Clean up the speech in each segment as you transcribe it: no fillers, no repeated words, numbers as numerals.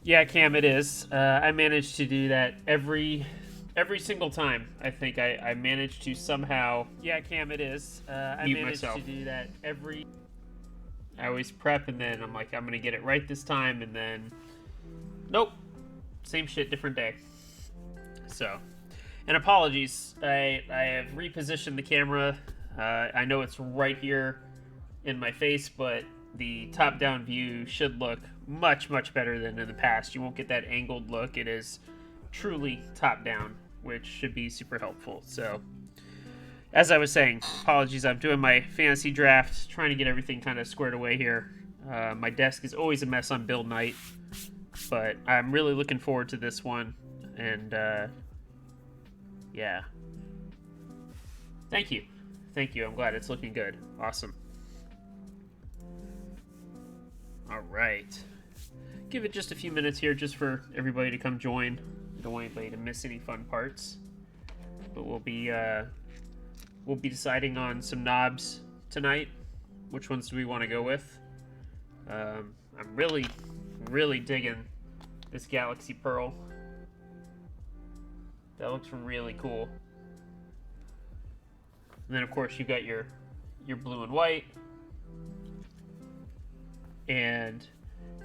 Yeah, Cam, it is. I managed to do that every single time. I think I managed to somehow. Yeah, Cam, it is. I mute managed myself. To do that every. I always prep and then I'm like, I'm gonna get it right this time, and then nope, same shit, different day. So, and apologies, I have repositioned the camera. I know it's right here in my face, but the top-down view should look much better than in the past. You won't get that angled look. It is truly top-down, which should be super helpful. So, as I was saying, apologies. I'm doing my fantasy draft, trying to get everything kind of squared away here. My desk is always a mess on build night, but I'm really looking forward to this one. And yeah, thank you. I'm glad it's looking good. Awesome. All right. Give it just a few minutes here just for everybody to come join. Don't want anybody to miss any fun parts. But we'll be deciding on some knobs tonight. Which ones do we want to go with? I'm really digging this Galaxy Pearl. That looks really cool. And then of course you got your blue and white. And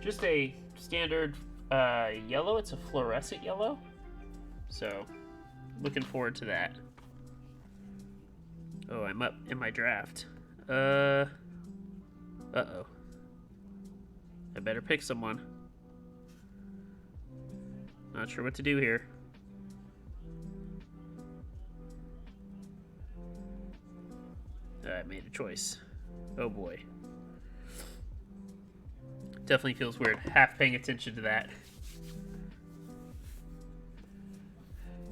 just a standard yellow. It's a fluorescent yellow. So, looking forward to that. Oh, I'm up in my draft. Uh-oh. I better pick someone. Not sure what to do here. I made a choice. Oh boy. Definitely feels weird. Half paying attention to that.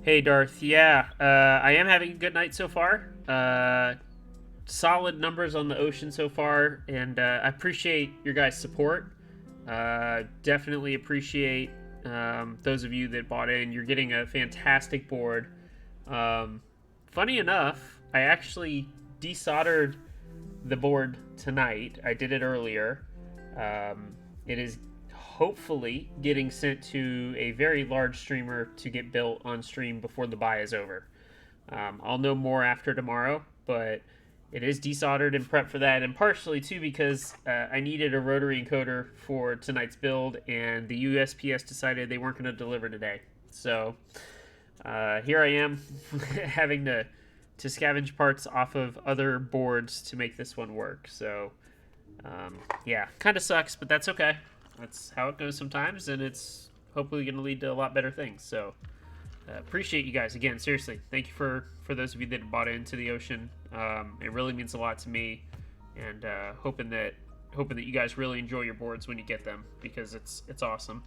Hey Darth, yeah, I am having a good night so far. Solid numbers on the ocean so far, and I appreciate your guys' support. Definitely appreciate those of you that bought in. You're getting a fantastic board. Funny enough, I actually desoldered the board tonight. I did it earlier. It is hopefully getting sent to a very large streamer to get built on stream before the buy is over. I'll know more after tomorrow, but it is desoldered and prepped for that, and partially too because I needed a rotary encoder for tonight's build, and the USPS decided they weren't going to deliver today. So here I am having to scavenge parts off of other boards to make this one work. So yeah, kind of sucks, but that's okay. That's how it goes sometimes, and it's hopefully going to lead to a lot better things. So appreciate you guys again. Seriously, thank you for those of you that bought into the ocean. It really means a lot to me, and hoping that you guys really enjoy your boards when you get them, because it's awesome.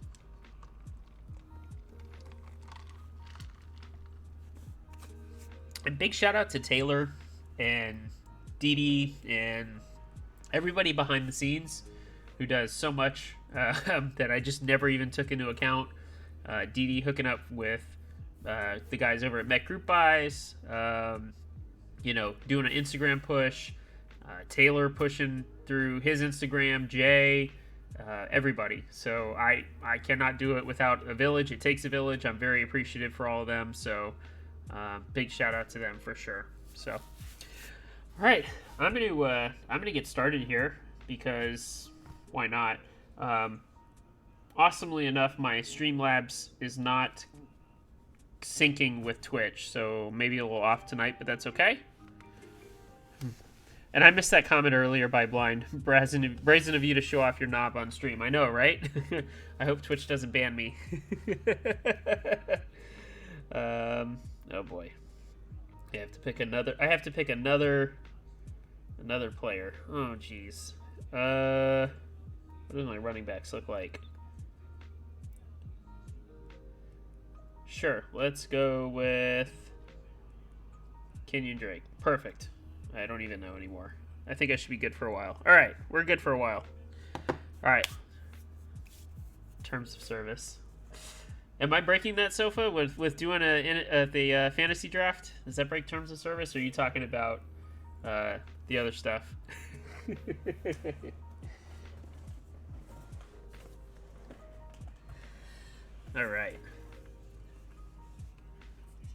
And big shout out to Taylor and Dee Dee and everybody behind the scenes who does so much that I just never even took into account. Dee Dee hooking up with the guys over at Met Group Buys, doing an Instagram push, Taylor pushing through his Instagram, Jay, everybody. So I cannot do it without a village. It takes a village. I'm very appreciative for all of them. So big shout out to them for sure. So, all right, I'm gonna get started here because why not? Awesomely enough, my Streamlabs is not syncing with Twitch, so maybe a little off tonight, but that's okay. And I missed that comment earlier by Blind. Brazen of you to show off your knob on stream. I know, right? I hope Twitch doesn't ban me. Oh boy. I have to pick another player. Oh jeez. What do my running backs look like? Sure, let's go with Kenyon Drake. Perfect. I don't even know anymore. I think I should be good for a while. All right, we're good for a while. All right. Terms of service. Am I breaking that sofa with doing the fantasy draft? Does that break terms of service, or are you talking about the other stuff? All right.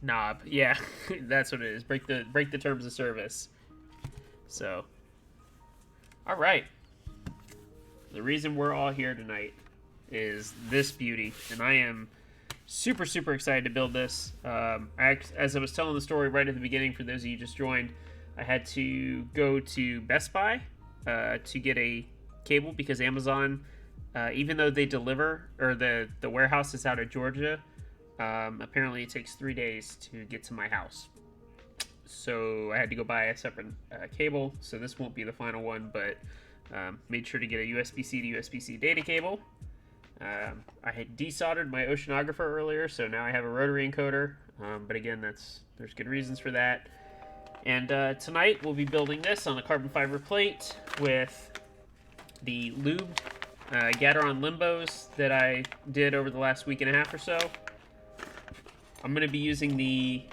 Knob. Yeah, that's what it is. Break the terms of service. So, all right. The reason we're all here tonight is this beauty, and I am super, super excited to build this. As I was telling the story right at the beginning, for those of you who just joined, I had to go to Best Buy to get a cable because Amazon, even though they deliver, or the warehouse is out of Georgia, apparently it takes 3 days to get to my house. So I had to go buy a separate cable, so this won't be the final one, but made sure to get a USB-C to USB-C data cable. I had desoldered my oceanographer earlier, so now I have a rotary encoder, but again, there's good reasons for that. And tonight we'll be building this on a carbon fiber plate with the lubed Gateron limbos that I did over the last week and a half or so. I'm going to be using the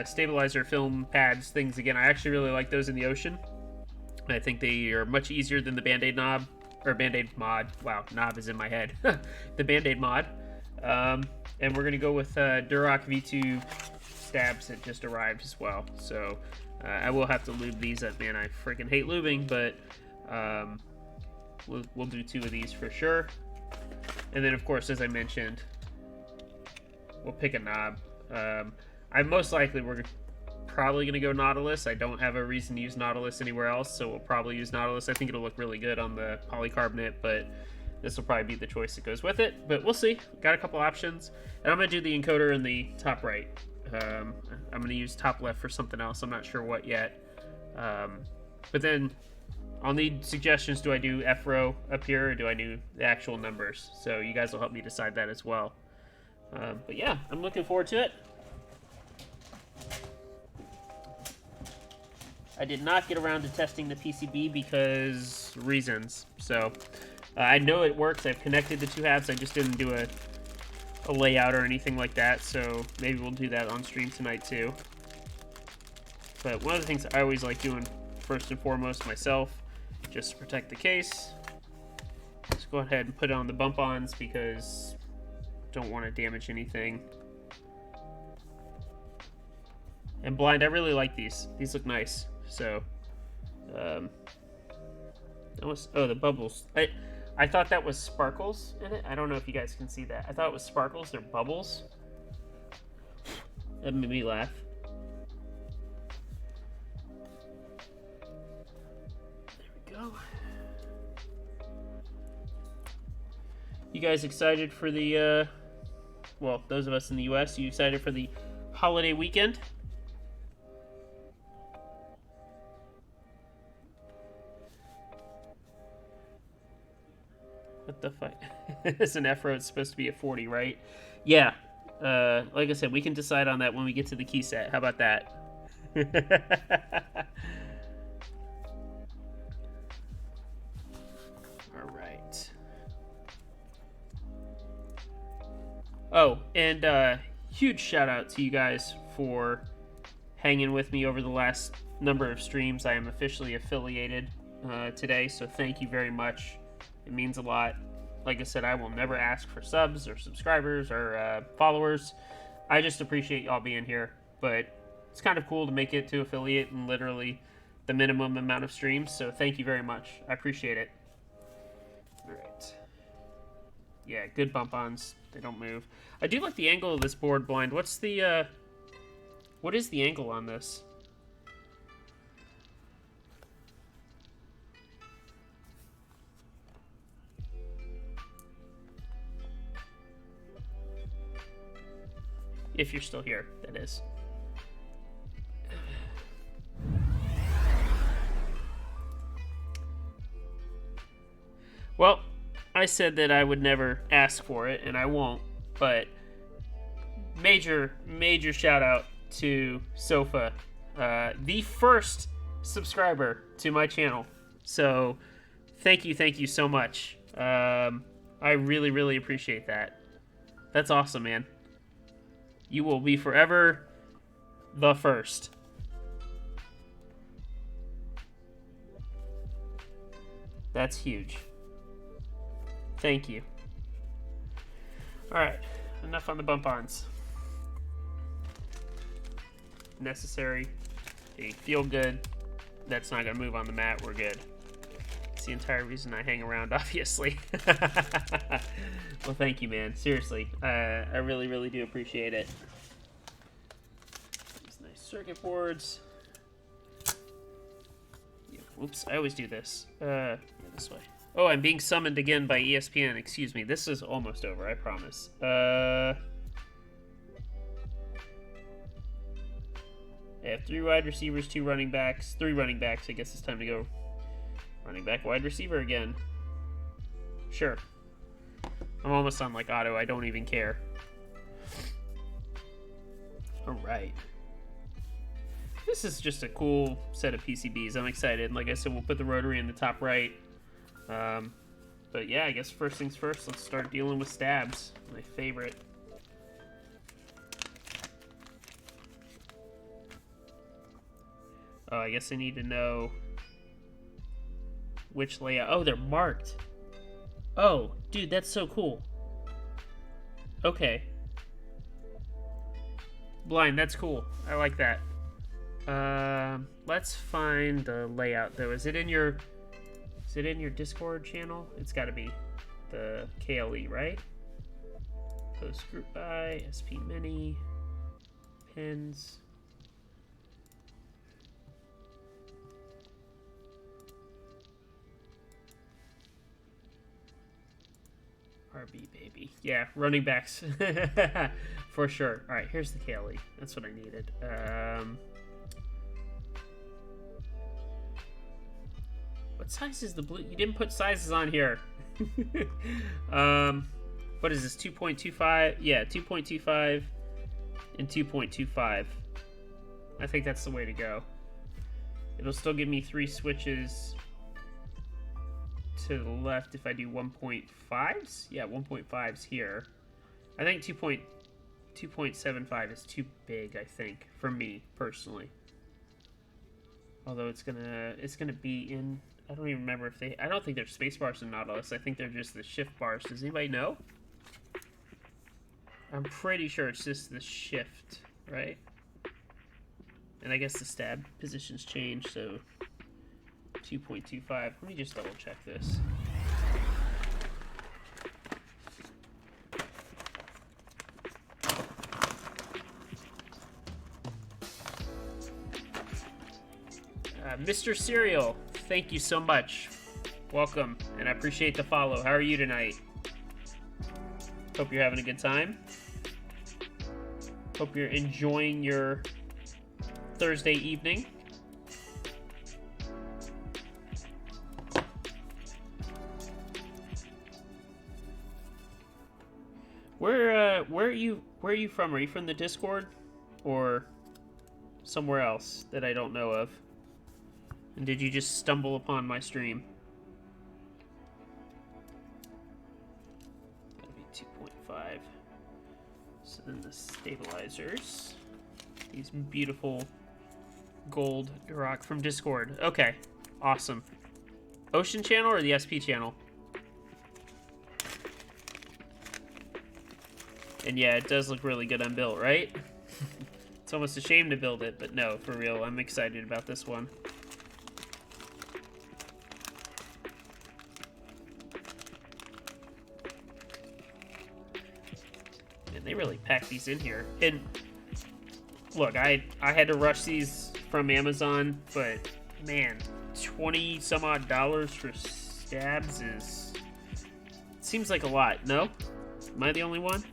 stabilizer film pads things again. I actually really like those in the ocean. I think they are much easier than the Band-Aid knob, or Band-Aid mod. Wow, knob is in my head. The Band-Aid mod. And we're going to go with Duroc V2 stabs that just arrived as well. So I will have to lube these up, man. I freaking hate lubing, but we'll do 2 of these for sure. And then, of course, as I mentioned, we'll pick a knob. I most likely we're probably going to go Nautilus. I don't have a reason to use Nautilus anywhere else, so we'll probably use Nautilus. I think it'll look really good on the polycarbonate, but this will probably be the choice that goes with it. But we'll see. Got a couple options. And I'm going to do the encoder in the top right. I'm going to use top left for something else. I'm not sure what yet. But then I'll need suggestions. Do I do F-row up here, or do I do the actual numbers? So you guys will help me decide that as well. But yeah, I'm looking forward to it. I did not get around to testing the PCB because reasons. So I know it works. I've connected the 2 halves. I just didn't do a layout or anything like that. So maybe we'll do that on stream tonight too. But one of the things I always like doing first and foremost myself, just to protect the case, just go ahead and put it on the bump-ons because don't want to damage anything. And blind, I really like these. These look nice. So, that was, oh, the bubbles. I thought that was sparkles in it. I don't know if you guys can see that. I thought it was sparkles. They're bubbles. That made me laugh. There we go. You guys excited for the, well, those of us in the US, you excited for the holiday weekend? What the fuck? It's an F-row. It's supposed to be a 40, right? Yeah. Like I said, we can decide on that when we get to the key set. How about that? All right. Oh, and huge shout out to you guys for hanging with me over the last number of streams. I am officially affiliated today, so thank you very much. It means a lot. Like I said, I will never ask for subs or subscribers or followers. I just appreciate y'all being here. But it's kind of cool to make it to affiliate in literally the minimum amount of streams. So thank you very much. I appreciate it. All right. Yeah, good bump-ons. They don't move. I do like the angle of this board, Blind. What's the, what is the angle on this? If you're still here, that is. Well, I said that I would never ask for it, and I won't, but major shout out to Sofa, the first subscriber to my channel. So thank you so much. I really appreciate that. That's awesome, man. You will be forever the first. That's huge. Thank you. Alright, enough on the bump-ons. Necessary. They feel good. That's not going to move on the mat. We're good. It's the entire reason I hang around, obviously. Well, thank you, man. Seriously. I really, really do appreciate it. These nice circuit boards. Yeah, whoops, I always do this. Yeah, this way. Oh, I'm being summoned again by ESPN. Excuse me. This is almost over, I promise. I have 3 wide receivers, 2 running backs, 3 running backs. I guess it's time to go running back, wide receiver again. Sure. I'm almost on like auto. I don't even care. All right. This is just a cool set of PCBs. I'm excited. Like I said, we'll put the rotary in the top right. But yeah, I guess first things first, let's start dealing with stabs. My favorite. Oh, I guess I need to know which layout. Oh, they're marked. Oh, dude, that's so cool. Okay. Blind, that's cool. I like that. Let's find the layout though. Is it in your Discord channel? It's got to be the KLE, right? Post group by SPMini pins. RB baby. Yeah, running backs. For sure. Alright, here's the KLE. That's what I needed. What size is the blue? You didn't put sizes on here. What is this? 2.25? Yeah, 2.25 and 2.25. I think that's the way to go. It'll still give me 3 switches to the left if I do 1.5s. Yeah, 1.5s here. I think 2.75 is too big, I think, for me personally. Although it's gonna be in, I don't even remember if I don't think there's space bars in Nautilus. I think they're just the shift bars. Does anybody know? I'm pretty sure it's just the shift, right? And I guess the stab positions change, so 2.25. Let me just double check this. Mr. Cereal, thank you so much. Welcome, and I appreciate the follow. How are you tonight? Hope you're having a good time. Hope you're enjoying your Thursday evening. Where are you from? Are you from the Discord or somewhere else that I don't know of? And did you just stumble upon my stream? That'll be 2.5. So then the stabilizers. These beautiful gold Duroc from Discord. Okay, awesome. Ocean channel or the SP channel? And yeah, it does look really good unbuilt, right? It's almost a shame to build it, but no, for real, I'm excited about this one. And they really pack these in here. And look, I had to rush these from Amazon, but man, 20 some odd dollars for stabs is, seems like a lot. No? Am I the only one?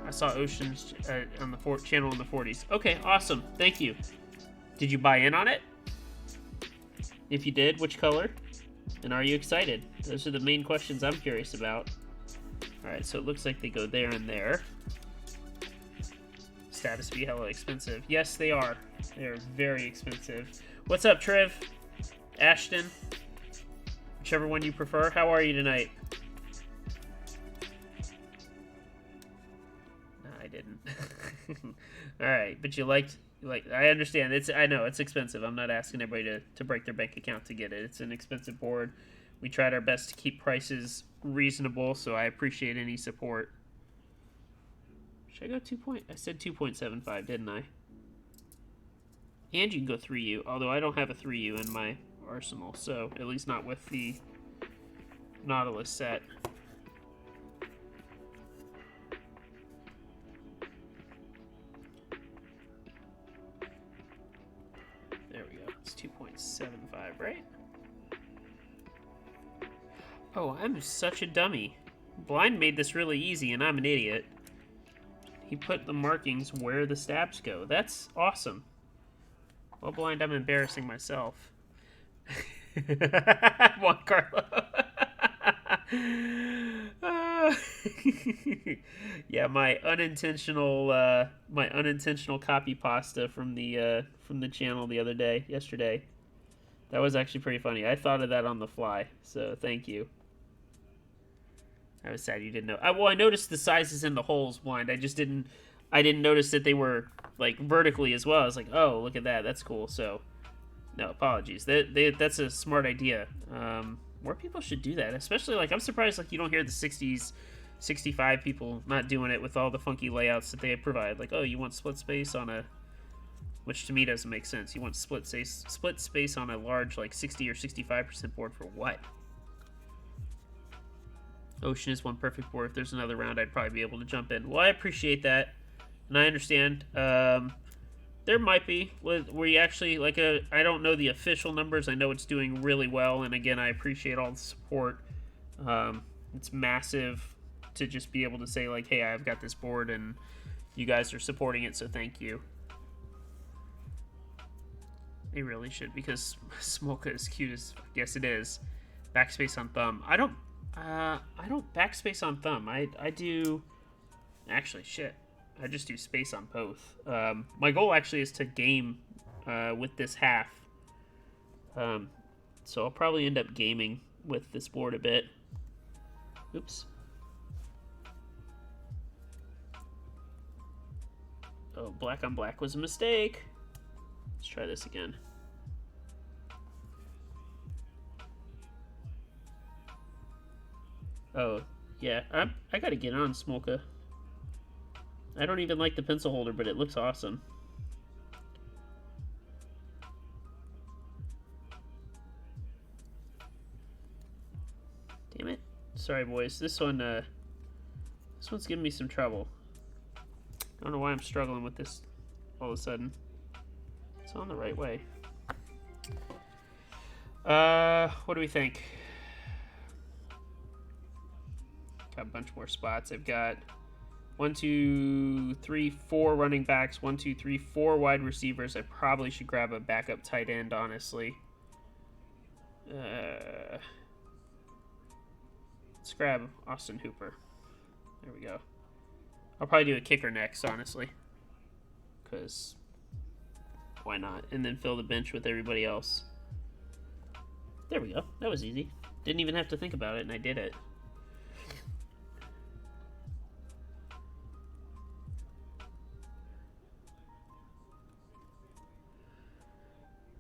I saw Ocean's on the channel in the 40s. Okay, awesome. Thank you. Did you buy in on it? If you did, which color? And are you excited? Those are the main questions I'm curious about. Alright, so it looks like they go there and there. Stabs be hella expensive. Yes, they are. They are very expensive. What's up, Trev? Ashton? Whichever one you prefer. How are you tonight? No, I didn't. Alright, but you liked... I understand. I know it's expensive. I'm not asking everybody to break their bank account to get it. It's an expensive board. We tried our best to keep prices reasonable, so I appreciate any support. Should I go 2 point? I said 2.75, didn't I? And you can go 3U, although I don't have a 3U in my arsenal, so at least not with the Nautilus set. There we go. It's 2.75, right? Oh, I'm such a dummy. Blind made this really easy, and I'm an idiot. He put the markings where the stabs go. That's awesome. Well, Blind, I'm embarrassing myself. Juan Carlo. Yeah, my unintentional copy pasta from the channel yesterday. That was actually pretty funny. I thought of that on the fly, so thank you. I was sad you didn't know. Well, I noticed the sizes in the holes, Blind. I didn't notice that they were like vertically as well. I was like, oh, look at that. That's cool. So, no, apologies. That's a smart idea. More people should do that, especially like I'm surprised like you don't hear the 60s, 65 people not doing it with all the funky layouts that they provide. Like, oh, you want split space on a, which to me doesn't make sense. You want split space on a large like 60 or 65% board for what? Ocean is one perfect board. If there's another round, I'd probably be able to jump in. Well, I appreciate that, and I understand. There might be where you actually like I don't know the official numbers. I know it's doing really well, and again, I appreciate all the support. It's massive to just be able to say like, hey, I've got this board, and you guys are supporting it, so thank you. They really should, because Smolka is cute as I guess it is. Backspace on thumb. I don't backspace on thumb. I do... Actually, shit. I just do space on both. My goal actually is to game with this half. So I'll probably end up gaming with this board a bit. Oops. Oh, black on black was a mistake. Let's try this again. Oh, yeah, I gotta get on Smolka. I don't even like the pencil holder, but it looks awesome. Damn it. Sorry, boys. This one's giving me some trouble. I don't know why I'm struggling with this all of a sudden. It's on the right way. What do we think? Got a bunch more spots. I've got 1, 2, 3, 4 running backs, 1, 2, 3, 4 wide receivers. I probably should grab a backup tight end, honestly. Let's grab Austin Hooper. There we go. I'll probably do a kicker next, honestly. Because why not? And then fill the bench with everybody else. There we go. That was easy. Didn't even have to think about it, and I did it.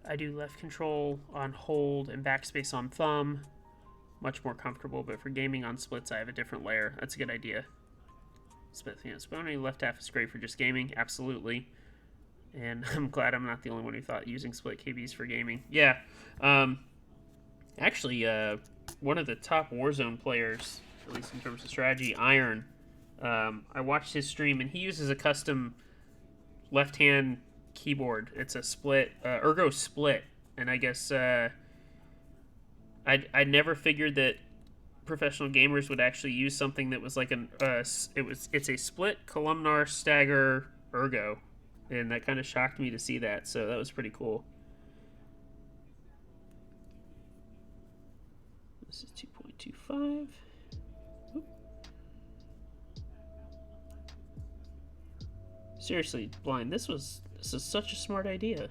I do left control on hold and backspace on thumb. Much more comfortable, but for gaming on splits, I have a different layer. That's a good idea. Split, you know, SPMini left half is great for just gaming, absolutely. And I'm glad I'm not the only one who thought using split KBs for gaming. Yeah, actually, one of the top Warzone players, at least in terms of strategy, Iron. I watched his stream, and he uses a custom left-hand keyboard. It's a split, Ergo Split, and I guess I never figured that professional gamers would actually use something that was like it's a split columnar stagger Ergo, and that kind of shocked me to see that. So that was pretty cool. This is 2.25. Seriously, Blind, this is such a smart idea.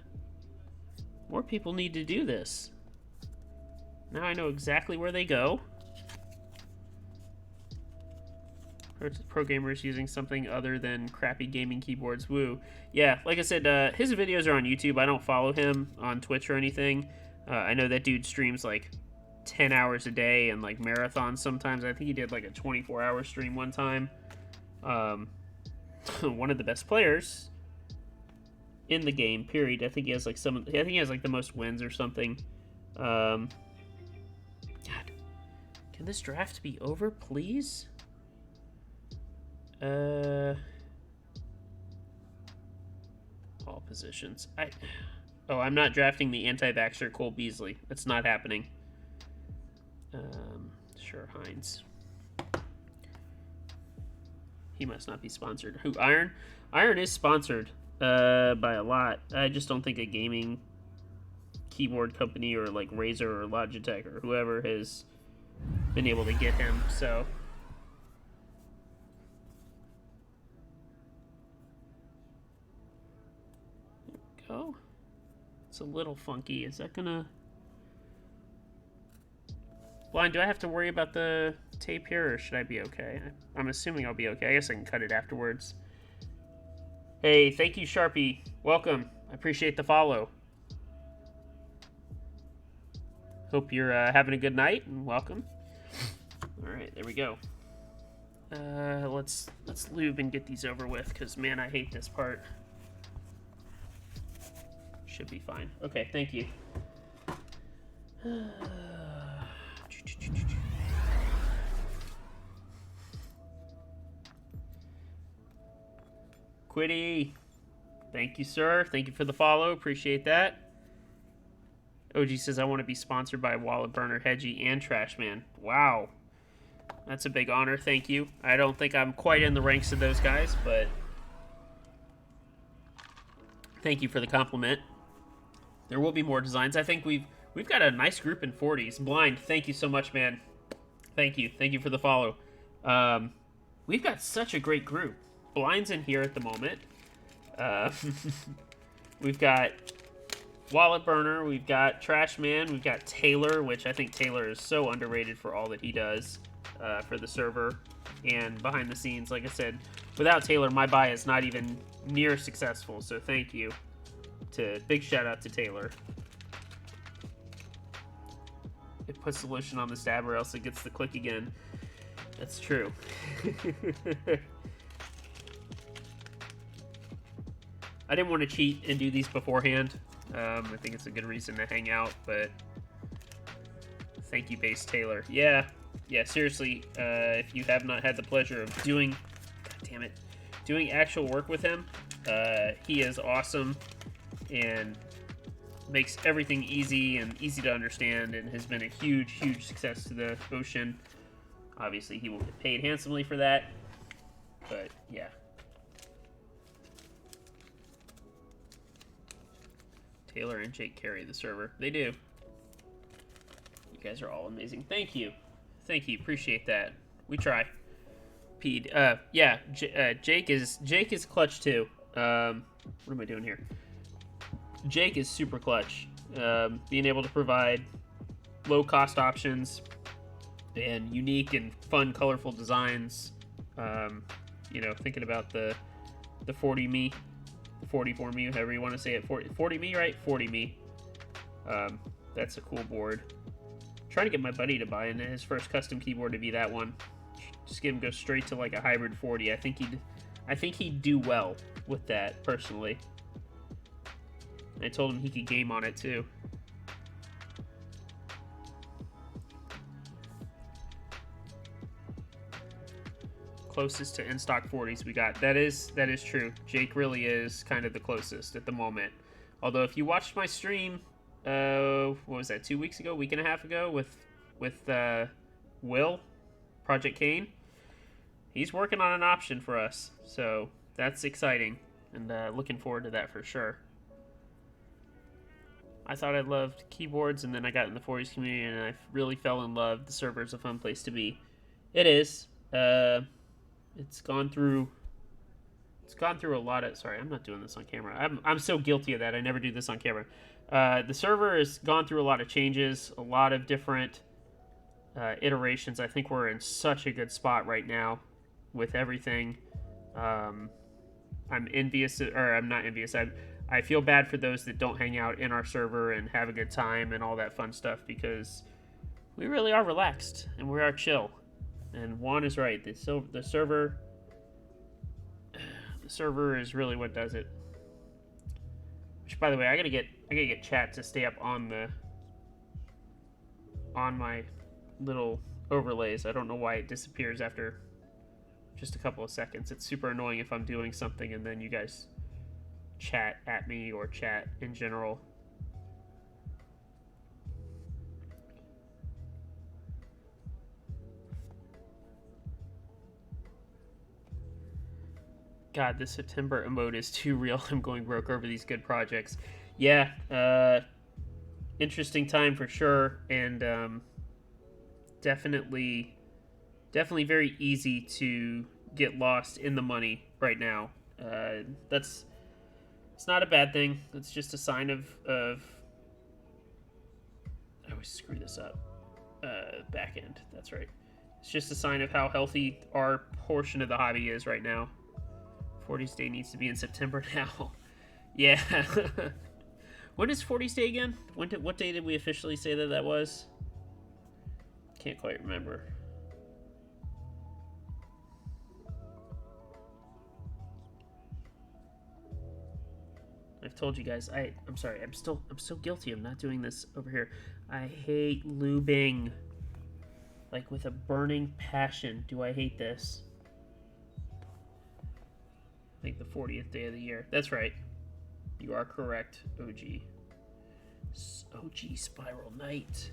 More people need to do this. Now I know exactly where they go. Pro gamers using something other than crappy gaming keyboards. Woo. Yeah, like I said, his videos are on YouTube. I don't follow him on Twitch or anything. I know that dude streams like 10 hours a day and like marathons sometimes. I think he did like a 24-hour stream one time. One of the best players in the game, period. I think he has like the most wins or something. God, can this draft be over, please? All positions. I'm not drafting the anti-vaxxer Cole Beasley. That's not happening. Sure, Hines. He must not be sponsored. Who, Iron? Iron is sponsored by a lot. I just don't think a gaming keyboard company or like Razer or Logitech or whoever has been able to get him, so... There we go. It's a little funky. Is that gonna... Blind, do I have to worry about the tape here, or should I be okay? I'm assuming I'll be okay. I guess I can cut it afterwards. Hey, thank you, Sharpie. Welcome. I appreciate the follow. Hope you're having a good night, and welcome. All right, there we go. Let's lube and get these over with, because, man, I hate this part. Should be fine. Okay, thank you. Quiddy, thank you, sir. Thank you for the follow. Appreciate that. OG says, I want to be sponsored by Wallet Burner, Hedgie, and Trashman. Wow. That's a big honor. Thank you. I don't think I'm quite in the ranks of those guys, but thank you for the compliment. There will be more designs. I think we've got a nice group in 40s. Blind, thank you so much, man. Thank you. Thank you for the follow. We've got such a great group. Blind's in here at the moment. We've got Wallet Burner. We've got Trashman. We've got Taylor, which I think Taylor is so underrated for all that he does for the server and behind the scenes. Like I said, without Taylor, my buy is not even near successful. So thank you. Big shout out to Taylor. It puts the lotion on the stab or else it gets the click again. That's true. I didn't want to cheat and do these beforehand. I think it's a good reason to hang out, but thank you, Base Taylor. Yeah, seriously, if you have not had the pleasure of doing actual work with him, he is awesome and makes everything easy and easy to understand and has been a huge success to the Ocean. Obviously, he will get paid handsomely for that, but yeah. Taylor and Jake carry the server. They do. You guys are all amazing. Thank you. Thank you. Appreciate that. We try. Pete. Yeah. Jake is clutch too. What am I doing here? Jake is super clutch. Being able to provide low-cost options and unique and fun, colorful designs. You know, thinking about the 40Me. 44Me, however you want to say it. 40Me, right? 40Me. That's a cool board. I'm trying to get my buddy to buy into his first custom keyboard to be that one. Just get him go straight to like a hybrid 40. I think he'd do well with that personally. I told him he could game on it too. Closest to in-stock 40s we got. That is true. Jake really is kind of the closest at the moment. Although if you watched my stream, what was that, 2 weeks ago, week and a half ago with Will, Project Kane, he's working on an option for us. So that's exciting and looking forward to that for sure. I thought I loved keyboards and then I got in the 40s community and I really fell in love. The server is a fun place to be. It is. It's gone through a lot of... Sorry, I'm not doing this on camera. I'm so guilty of that. I never do this on camera. The server has gone through a lot of changes, a lot of different iterations. I think we're in such a good spot right now with everything. I'm envious, or I'm not envious. I feel bad for those that don't hang out in our server and have a good time and all that fun stuff because We really are relaxed, and we are chill. And Juan is right. The server is really what does it. Which, by the way, I gotta get chat to stay up on my little overlays. I don't know why it disappears after just a couple of seconds. It's super annoying if I'm doing something and then you guys chat at me or chat in general. God, this September emote is too real. I'm going broke over these good projects. Yeah, interesting time for sure, and definitely very easy to get lost in the money right now. It's not a bad thing. It's just a sign of I always screw this up. Back end. That's right. It's just a sign of how healthy our portion of the hobby is right now. 40's Day needs to be in September now. Yeah. When is 40's Day again? What day did we officially say that was? Can't quite remember. I've told you guys. I'm sorry. I'm so guilty of not doing this over here. I hate lubing. Like with a burning passion. Do I hate this? I think the 40th day of the year. That's right. You are correct, OG. OG Spiral Knight.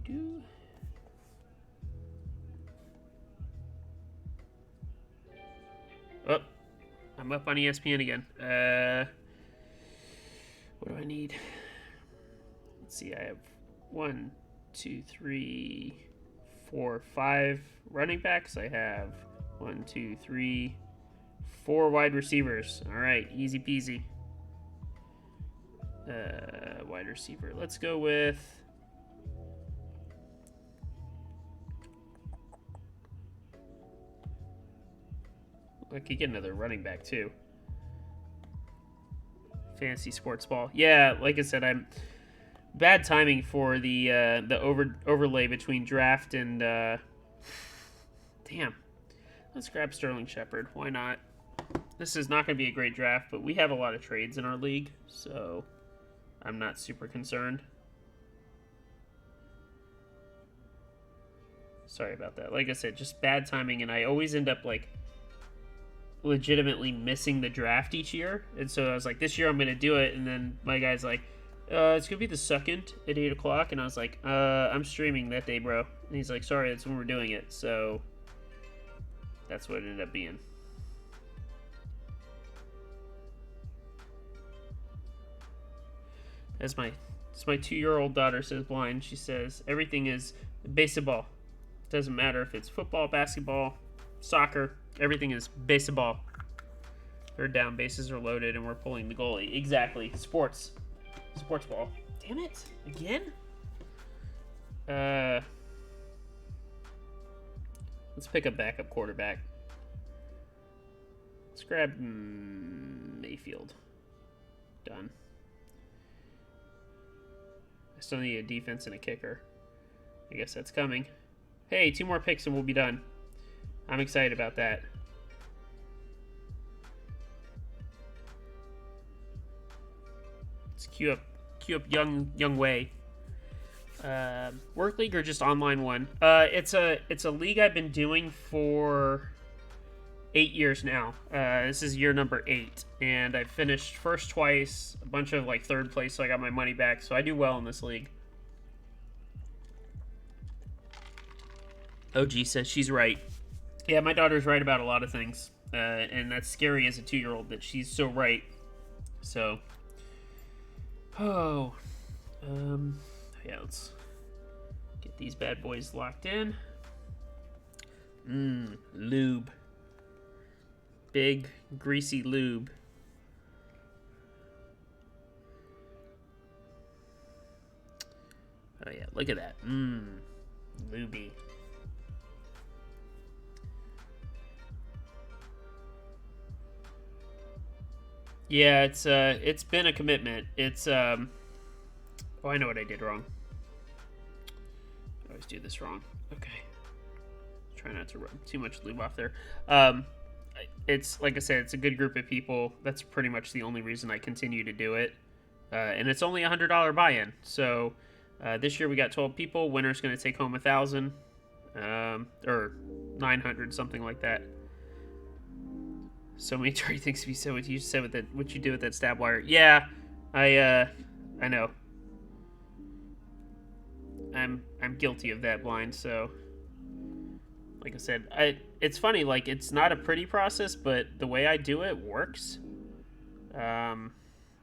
Do. Oh, I'm up on ESPN again. What do I need? Let's see. I have 1, 2, 3, 4, 5 running backs. I have 1, 2, 3, 4 wide receivers. All right, easy peasy. Wide receiver. Let's go with. I could get another running back too. Fantasy sports ball. Yeah, like I said, I'm bad timing for the overlay between draft and damn. Let's grab Sterling Shepard. Why not? This is not going to be a great draft, but we have a lot of trades in our league, so I'm not super concerned. Sorry about that. Like I said, just bad timing, and I always end up like legitimately missing the draft each year. And so I was like, this year I'm going to do it, and then my guy's like, it's going to be the 2nd at 8 o'clock, and I was like, I'm streaming that day, bro. And he's like, sorry, that's when we're doing it. So that's what it ended up being. As my 2-year-old daughter says, blind, she says, everything is baseball. Doesn't matter if it's football, basketball, soccer, everything is baseball. 3rd down, bases are loaded, and we're pulling the goalie. Exactly. Sports ball. Damn it. Again? Let's pick a backup quarterback. Let's grab Mayfield. Done. I still need a defense and a kicker. I guess that's coming. Hey, 2 more picks and we'll be done. I'm excited about that. Let's queue up young Wei. Work league or just online one? It's a league I've been doing for 8 years now. This is year number 8, and I finished first twice, a bunch of like 3rd place, so I got my money back. So I do well in this league. OG says she's right. Yeah, my daughter's right about a lot of things, and that's scary as a 2-year-old that she's so right. So, yeah, let's get these bad boys locked in. Lube. Big, greasy lube. Oh yeah, look at that. Lubey. Yeah, it's been a commitment. It's oh, I know what I did wrong. I always do this wrong. Okay. Try not to run too much lube off there. It's like I said, it's a good group of people. That's pretty much the only reason I continue to do it. And it's only $100 buy-in. So this year we got 12 people. Winner's going to take home 1,000, or 900, something like that. So many dirty things to be said. What you said with that, what you did with that stab wire. Yeah, I know. I'm guilty of that, Blind. So, like I said, it's funny. Like, it's not a pretty process, but the way I do it works.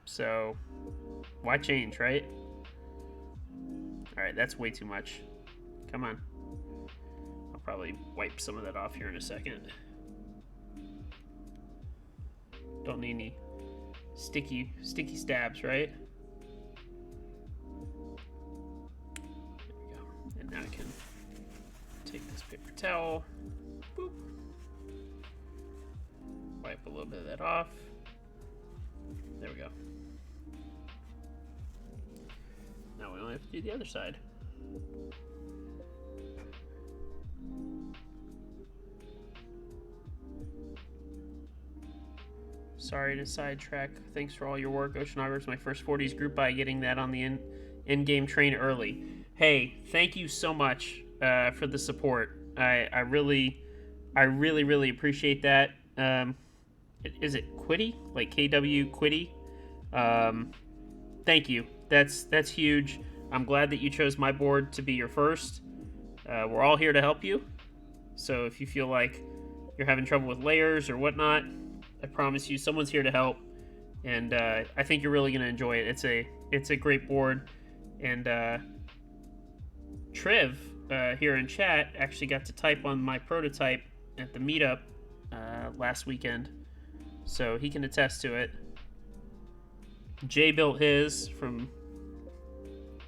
So why change, right? All right, that's way too much. Come on. I'll probably wipe some of that off here in a second. Don't need any sticky stabs, right? There we go. And now I can take this paper towel. Boop. Wipe a little bit of that off. There we go. Now we only have to do the other side. Sorry to sidetrack. Thanks for all your work, Oceanographers. My first 40s group by getting that on the in-game train early. Hey, thank you so much for the support. I really appreciate that. Is it Quitty? Like KW Quitty? Thank you. That's huge. I'm glad that you chose my board to be your first. We're all here to help you. So if you feel like you're having trouble with layers or whatnot, I promise you someone's here to help. And I think you're really going to enjoy it. It's a great board. And Triv here in chat actually got to type on my prototype at the meetup last weekend. So he can attest to it. Jay built his from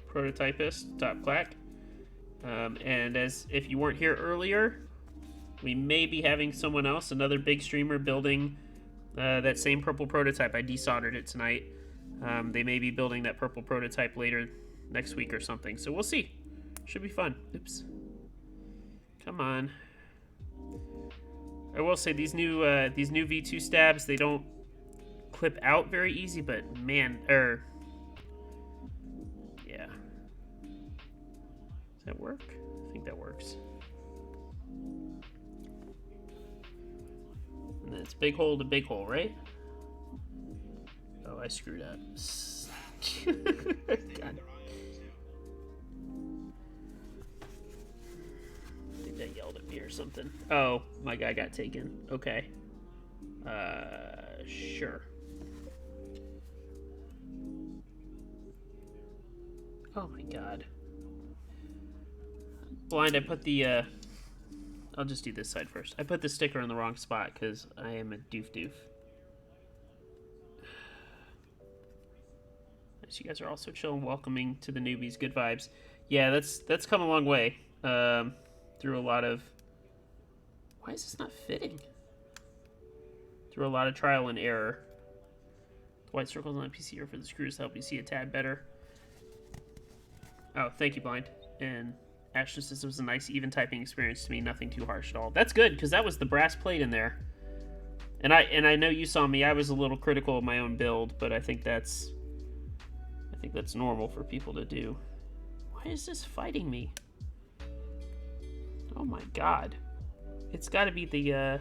Prototypist, Top Clack. And as if you weren't here earlier, we may be having someone else, another big streamer, building that same purple prototype. I desoldered it tonight. They may be building that purple prototype later next week or something. So we'll see. Should be fun. Oops. Come on. I will say these new V2 stabs, they don't clip out very easy, but man, yeah. Does that work? I think that works. And then it's big hole to big hole, right? Oh, I screwed up. God. I think that yelled at me or something. Oh, my guy got taken. Okay. Sure. Oh my god. Blind, I put the, I'll just do this side first. I put the sticker in the wrong spot because I am a doof. So you guys are also chill and welcoming to the newbies. Good vibes. Yeah, that's come a long way. Through a lot of... Why is this not fitting? Through a lot of trial and error. The white circles on the PC are for the screws to help you see a tad better. Oh, thank you, Blind. And Ashton says it was a nice, even typing experience to me. Nothing too harsh at all. That's good, because that was the brass plate in there. And I know you saw me. I was a little critical of my own build, but I think that's normal for people to do. Why is this fighting me? Oh my god. It's got to be the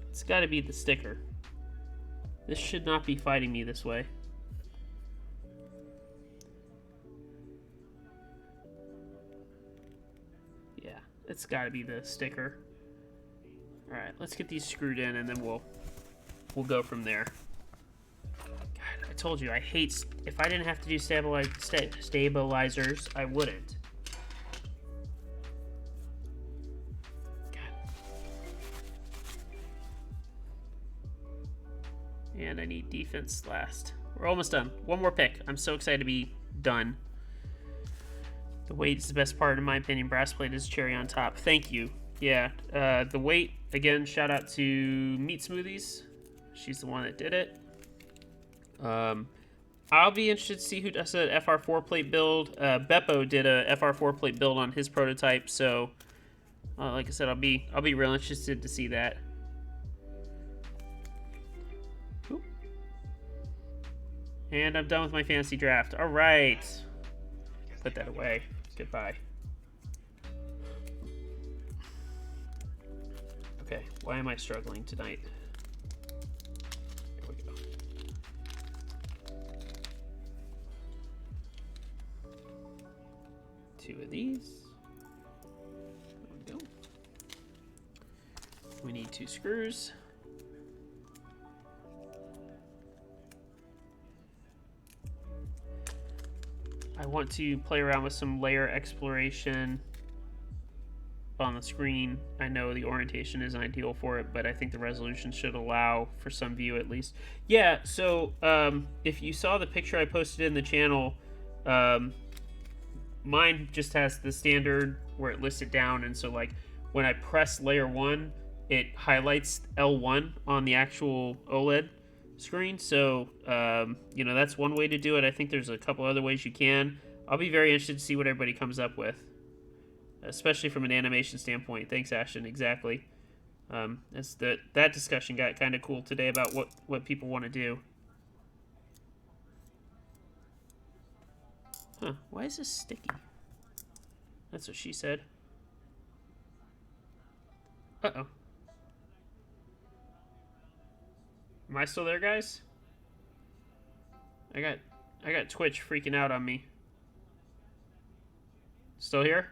it's got to be the sticker. This should not be fighting me this way. Yeah, it's got to be the sticker. All right, let's get these screwed in and then we'll go from there. God, I told you I hate, if I didn't have to do stabilizers, I wouldn't. And I need defense last. We're almost done. One more pick. I'm so excited to be done. The weight is the best part, in my opinion. Brass plate is cherry on top. Thank you. Yeah, the weight, again, shout out to Meat Smoothies. She's the one that did it. I'll be interested to see who does an FR4 plate build. Beppo did a FR4 plate build on his prototype, so like I said, I'll be real interested to see that. Oop. And I'm done with my fantasy draft. All right, put that away. Goodbye. Okay, why am I struggling tonight? Here we go. Two of these. There we go. We need 2 screws. I want to play around with some layer exploration on the screen. I know the orientation isn't ideal for it, but I think the resolution should allow for some view at least. Yeah, so if you saw the picture I posted in the channel, mine just has the standard where it lists it down, and so like when I press layer 1, it highlights L1 on the actual OLED screen. So you know, that's one way to do it. I think there's a couple other ways you can. I'll be very interested to see what everybody comes up with, especially from an animation standpoint. Thanks, Ashton. Exactly. That discussion got kind of cool today about what people want to do. Huh, why is this sticky? That's what she said. Uh-oh. Am I still there, guys? I got Twitch freaking out on me. Still here?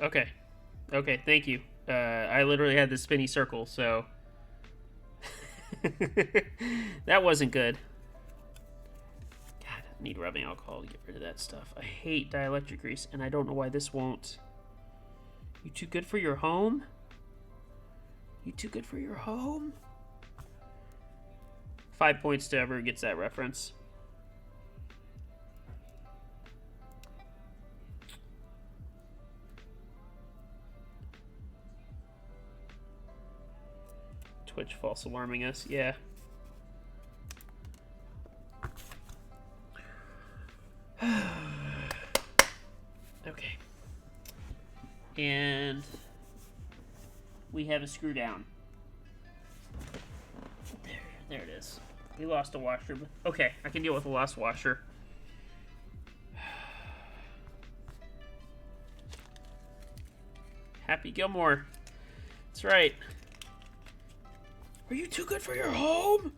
Okay. Okay, thank you. I literally had the spinny circle, so... that wasn't good. God, I need rubbing alcohol to get rid of that stuff. I hate dielectric grease, and I don't know why this won't. You too good for your home? You too good for your home? 5 points to whoever gets that reference. Twitch false alarming us, yeah. Okay. And we have a screw down. There it is. We lost a washer, but okay, I can deal with a lost washer. Happy Gilmore. That's right. Are you too good for your home?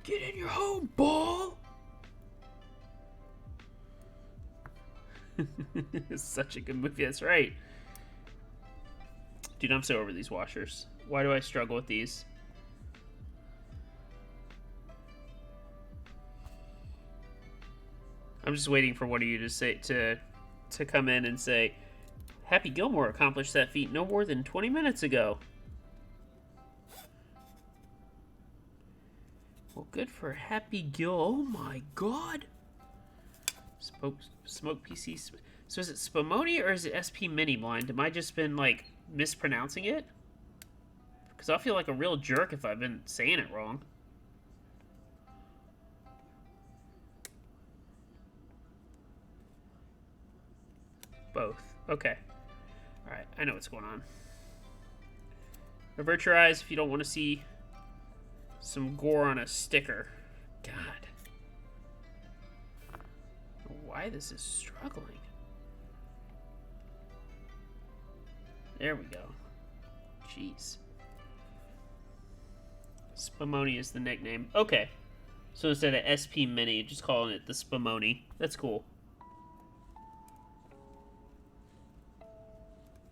Get in your home, ball. It's such a good movie. That's right. Dude, I'm so over these washers. Why do I struggle with these? I'm just waiting for one of you to say to come in and say, Happy Gilmore accomplished that feat no more than 20 minutes ago. Well, good for Happy Gil. Oh my god. Smoke PC. So is it SPMini or is it SPMini blind? Am I just been like mispronouncing it? Because I'll feel like a real jerk if I've been saying it wrong. Both. Okay. Alright, I know what's going on. Avert your eyes if you don't want to see some gore on a sticker. God. Why this is struggling. There we go. Jeez. SPMini is the nickname. Okay. So instead of SPMini, just calling it the SPMini. That's cool.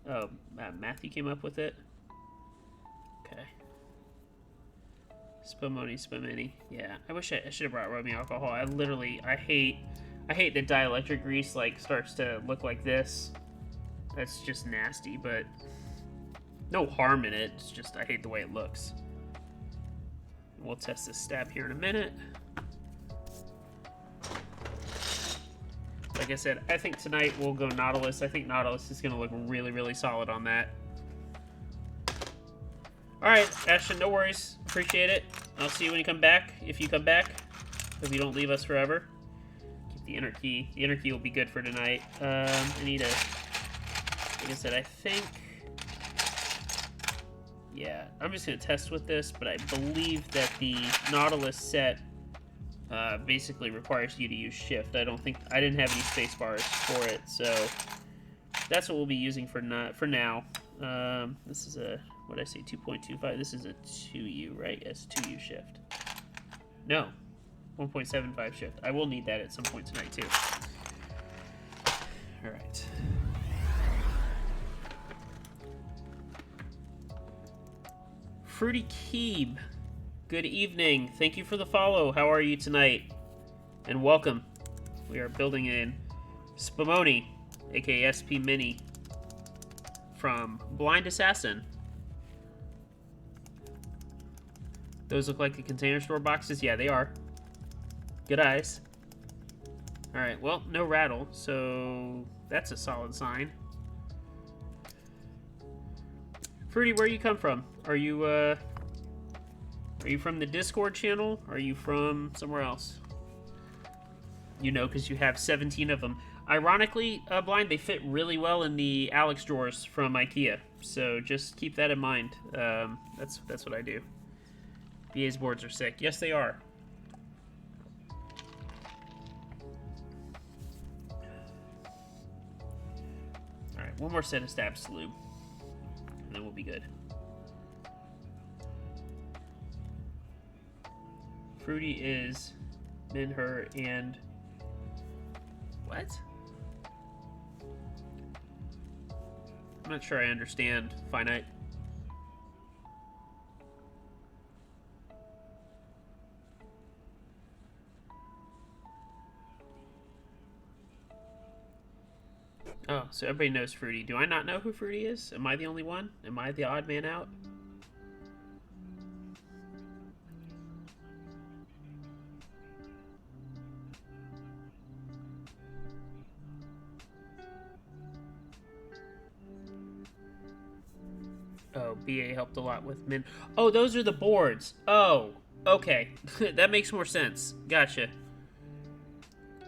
Oh, Matthew came up with it? Okay. SPMini. Yeah, I wish I should have brought rubbing alcohol. I hate that dielectric grease like starts to look like this. That's just nasty, but no harm in it. It's just I hate the way it looks. We'll test this stab here in a minute. Like I said, I think tonight we'll go Nautilus. I think Nautilus is going to look really, really solid on that. Alright, Ashton, no worries. Appreciate it. I'll see you when you come back, if you come back. Hope you don't leave us forever. Keep the inner key. The inner key will be good for tonight. I need a... Like I said, I think... Yeah, I'm just going to test with this, but I believe that the Nautilus set basically requires you to use shift. I didn't have any space bars for it, so that's what we'll be using for now. This is a, what did I say, 2.25? This is a 2U, right? Yes, 2U shift. No, 1.75 shift. I will need that at some point tonight, too. All right. Fruity Keeb, good evening. Thank you for the follow. How are you tonight? And welcome. We are building in SPMini, aka SPMini, from Blind Assassin. Those look like the Container Store boxes? Yeah, they are. Good eyes. Alright, well, no rattle, so that's a solid sign. Fruity, where you come from? Are you from the Discord channel? Are you from somewhere else? You know, because you have 17 of them. Ironically, Blind, they fit really well in the Alex drawers from IKEA. So just keep that in mind. That's what I do. BA's boards are sick. Yes, they are. Alright, one more set of stab salute. And then we'll be good. Fruity is Minher and... What? I'm not sure I understand finite. Oh, so everybody knows Fruity. Do I not know who Fruity is? Am I the only one? Am I the odd man out? Oh, BA helped a lot with Min. Oh, those are the boards. Oh, okay. That makes more sense. Gotcha.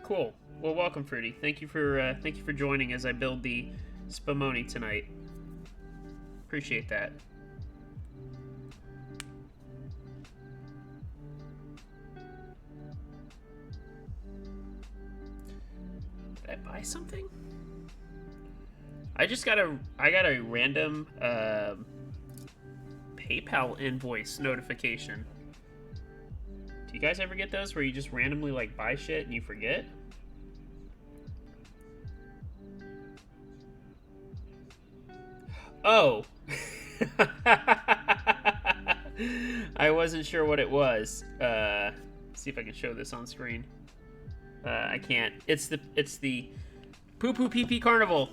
Cool. Well, welcome, Fruity. Thank you for joining as I build the SPMini tonight. Appreciate that. Did I buy something? I got a random PayPal invoice notification. Do you guys ever get those where you just randomly like buy shit and you forget? Oh. I wasn't sure what it was. See if I can show this on screen. I can't. It's the Poo Poo Pee Pee Carnival.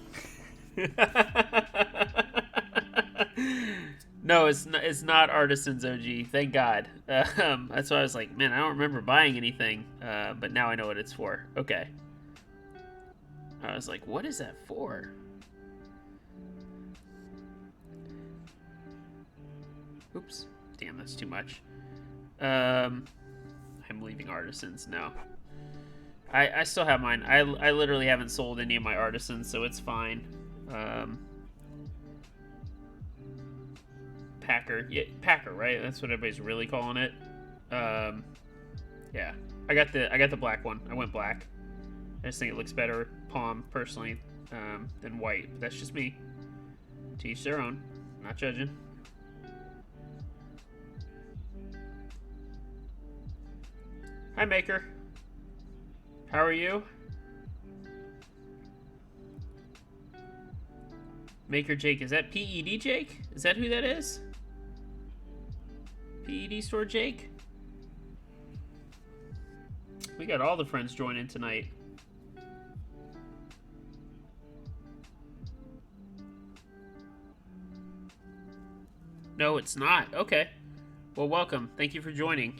No, it's not Artisans OG. Thank God. That's why I was like, man, I don't remember buying anything. But now I know what it's for. Okay. I was like, what is that for? Oops. Damn, that's too much. I'm leaving Artisans now. I still have mine. I literally haven't sold any of my Artisans, so it's fine. Packer. Yeah, Packer, right? That's what everybody's really calling it. Yeah. I got the black one. I went black. I just think it looks better, palm, personally, than white. But that's just me. To each their own. Not judging. Hi, Maker. How are you? Maker Jake. Is that PED Jake? Is that who that is? PED Store Jake? We got all the friends joining tonight. No, it's not. Okay. Well, welcome. Thank you for joining.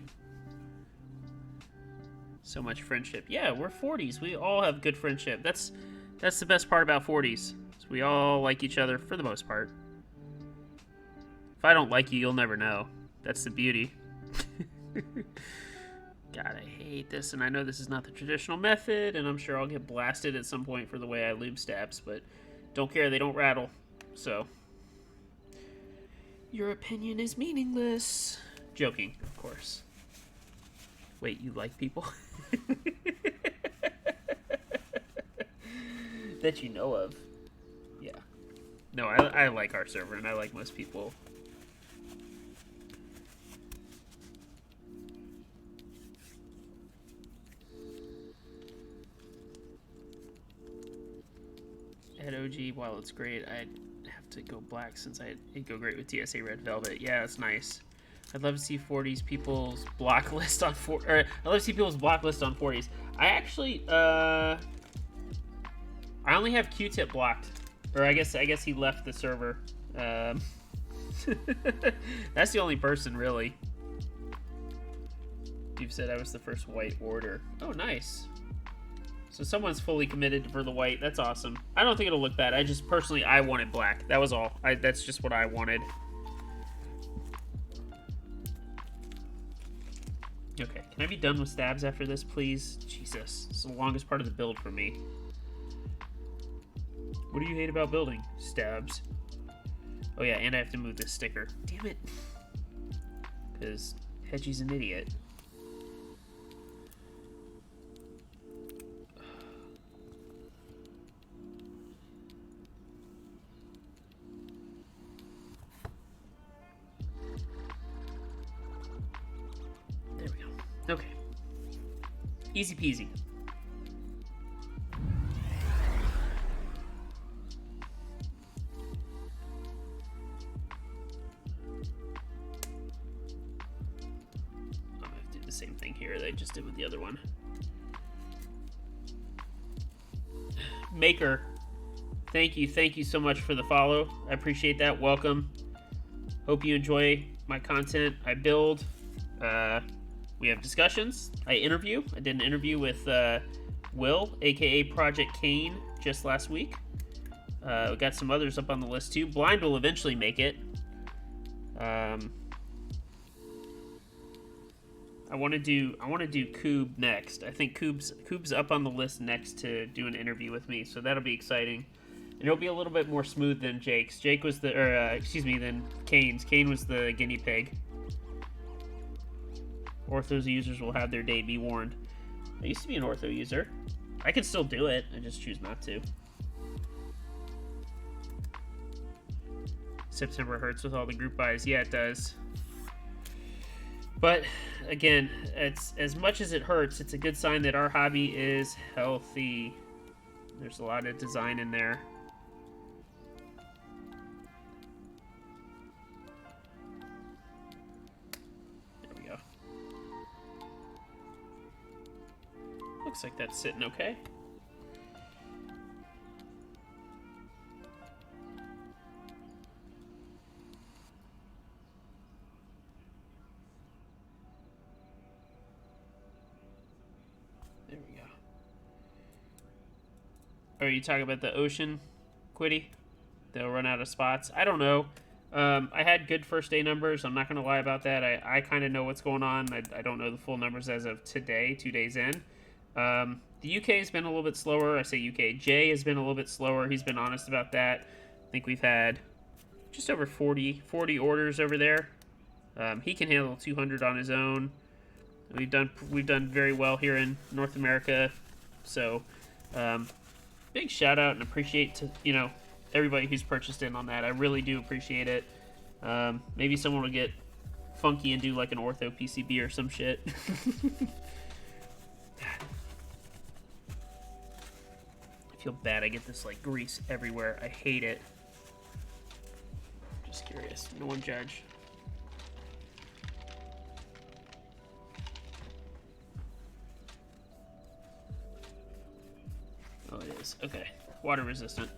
So much friendship. Yeah, we're 40s. We all have good friendship. That's the best part about 40s. Is we all like each other for the most part. If I don't like you, you'll never know. That's the beauty. God, I hate this, and I know this is not the traditional method, and I'm sure I'll get blasted at some point for the way I lube stabs, but don't care, they don't rattle, so. Your opinion is meaningless. Joking, of course. Wait, you like people? That you know of. Yeah. No, I like our server, and I like most people. At OG, while it's great, I'd have to go black since it'd go great with TSA Red Velvet. Yeah, that's nice. I'd love to see 40s people's block list on I'd love to see people's block list on 40s. I actually I only have Q-Tip blocked, or I guess he left the server. That's the only person really. You've said I was the first white order. Oh, nice. So someone's fully committed for the white. That's awesome. I don't think it'll look bad. I just personally, I wanted black. That was all. That's just what I wanted. Okay, can I be done with stabs after this, please? Jesus, it's the longest part of the build for me. What do you hate about building? Stabs. Oh yeah, and I have to move this sticker. Damn it. Because Hedgie's an idiot. Okay. Easy peasy. I'm gonna have to do the same thing here that I just did with the other one. Maker, thank you so much for the follow. I appreciate that. Welcome. Hope you enjoy my content. I build. We have discussions. I interview. I did an interview with Will, aka Project Kane, just last week. We got some others up on the list too. Blind will eventually make it. I want to do Coob next. I think Coob's up on the list next to do an interview with me, so that'll be exciting. And it'll be a little bit more smooth than Jake's. Jake was than Kane's. Kane was the guinea pig. Orthos users will have their day, be warned. I used to be an Ortho user. I can still do it, I just choose not to. September hurts with all the group buys. Yeah, it does. But, again, it's as much as it hurts, it's a good sign that our hobby is healthy. There's a lot of design in there. Looks like that's sitting okay. There we go. Are you talking about the ocean, Quiddy? They'll run out of spots. I don't know. I had good first day numbers. I'm not going to lie about that. I kind of know what's going on. I don't know the full numbers as of today, 2 days in. The UK has been a little bit slower. I say UK. Jay has been a little bit slower. He's been honest about that. I think we've had just over 40 orders over there. He can handle 200 on his own. We've done very well here in North America. So, big shout out and appreciate to everybody who's purchased in on that. I really do appreciate it. Maybe someone will get funky and do like an Ortho PCB or some shit. I feel bad. I get this like grease everywhere. I hate it. Just curious. No one judge. Oh, it is. Okay. Water resistant.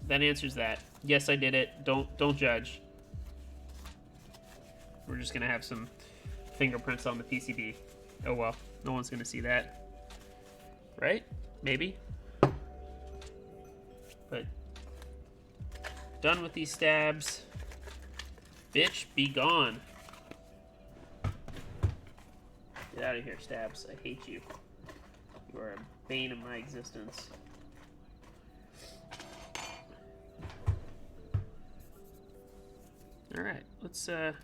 That answers that. Yes, I did it. Don't judge. We're just gonna have some fingerprints on the PCB. Oh well. No one's gonna see that. right? Maybe. But done with these stabs. Bitch, be gone. Get out of here, stabs. I hate you. You are a bane of my existence. Alright, let's got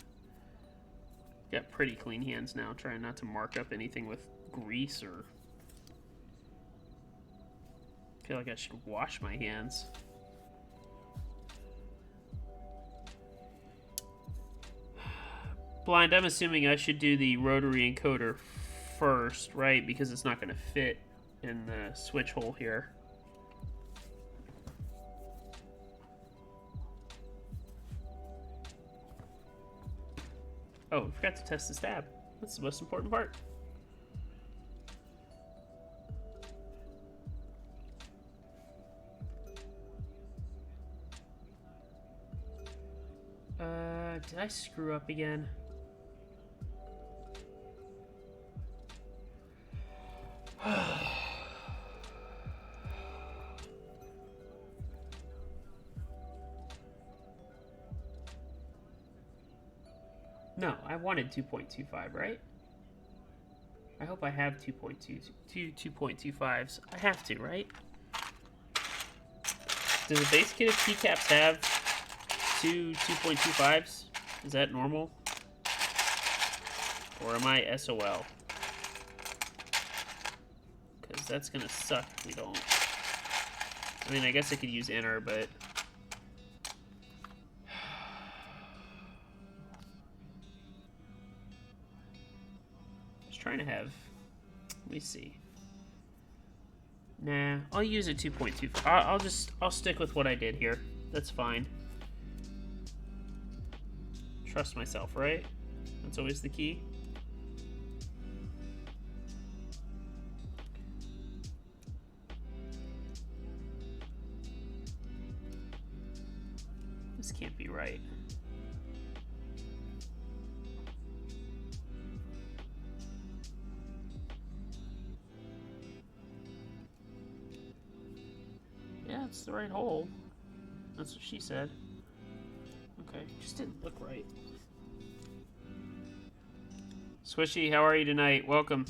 pretty clean hands now, trying not to mark up anything with grease or I feel like I should wash my hands. Blind, I'm assuming I should do the rotary encoder first, right? Because it's not going to fit in the switch hole here. Oh, we forgot to test the stab. That's the most important part. Did I screw up again? No, I wanted 2.25, right? I hope I have 2.25s. I have to, right? Does a base kit of keycaps have two 2.25s? Is that normal? Or am I SOL? Because that's gonna suck if we don't. I mean, I guess I could use enter, but just trying to have. Let me see. Nah, I'll use a 2.25. I'll stick with what I did here. That's fine. Trust myself, right? That's always the key. This can't be right. Yeah, it's the right hole. That's what she said. Okay, just didn't look right. Swishy, how are you tonight? Welcome.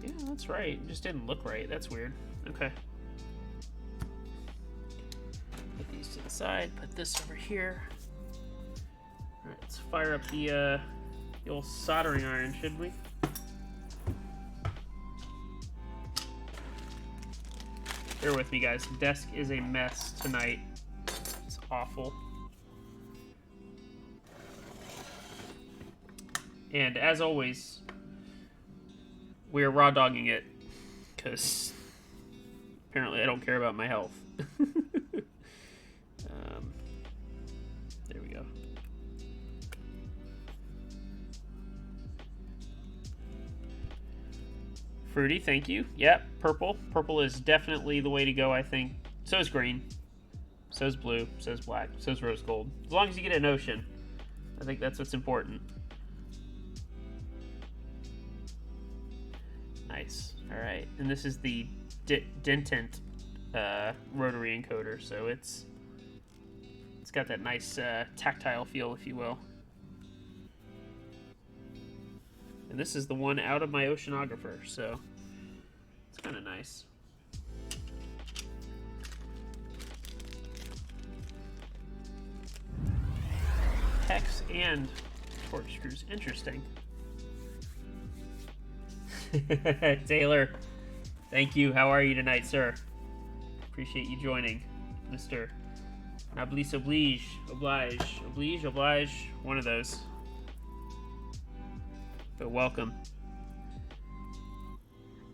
Yeah, that's right. It just didn't look right. That's weird. Okay. Put these to the side. Put this over here. Alright, let's fire up the old soldering iron, should we? Bear with me, guys. The desk is a mess tonight. It's awful. And as always, we are raw dogging it because apparently I don't care about my health. There we go. Fruity, thank you. Yep, purple. Purple is definitely the way to go, I think. So is green. So is blue. So is black. So is rose gold. As long as you get an ocean. I think that's what's important. Nice. Alright. And this is the dentant rotary encoder, so it's got that nice tactile feel, if you will. And this is the one out of my oceanographer, so it's kind of nice. Hex and corkscrews. Interesting. Taylor, thank you. How are you tonight, sir? Appreciate you joining, Mr. Noblis oblige. Oblige. One of those. But welcome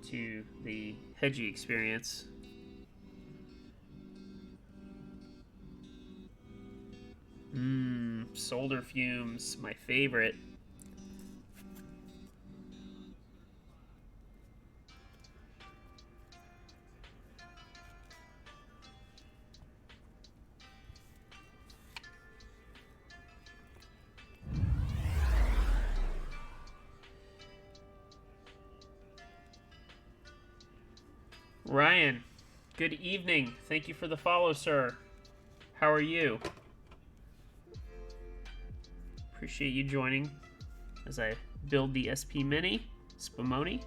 to the Hedgie experience. Solder fumes, my favorite. Ryan, good evening. Thank you for the follow, sir. How are you? Appreciate you joining as I build the SPMini. SPMoni.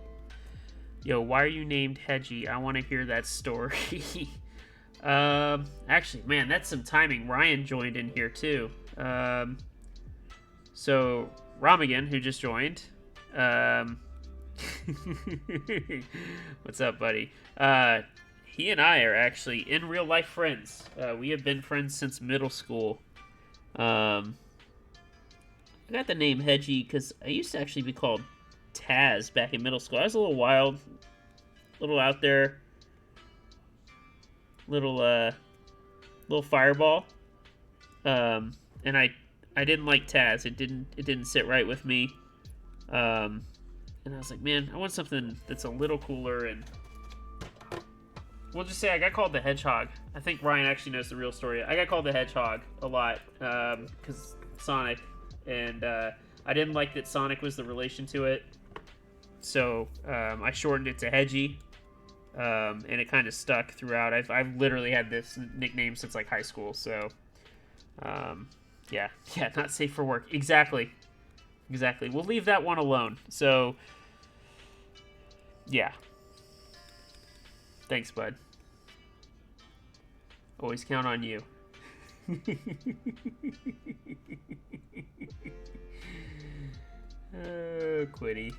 Yo, why are you named Hedgie? I want to hear that story. Actually, man, that's some timing. Ryan joined in here too. So Ramagan, who just joined. What's up, buddy? He and I are actually in real life friends. We have been friends since middle school. I got the name Hedgie because I used to actually be called Taz back in middle school. I was a little wild, a little out there, little fireball. And I didn't like Taz. It didn't sit right with me. And I was like, man, I want something that's a little cooler. And we'll just say I got called the Hedgehog. I think Ryan actually knows the real story. I got called the Hedgehog a lot because Sonic. And I didn't like that Sonic was the relation to it. So I shortened it to Hedgie. And it kind of stuck throughout. I've literally had this nickname since like high school. So yeah, not safe for work. Exactly. We'll leave that one alone. So yeah. Thanks, bud. Always count on you. Quitty.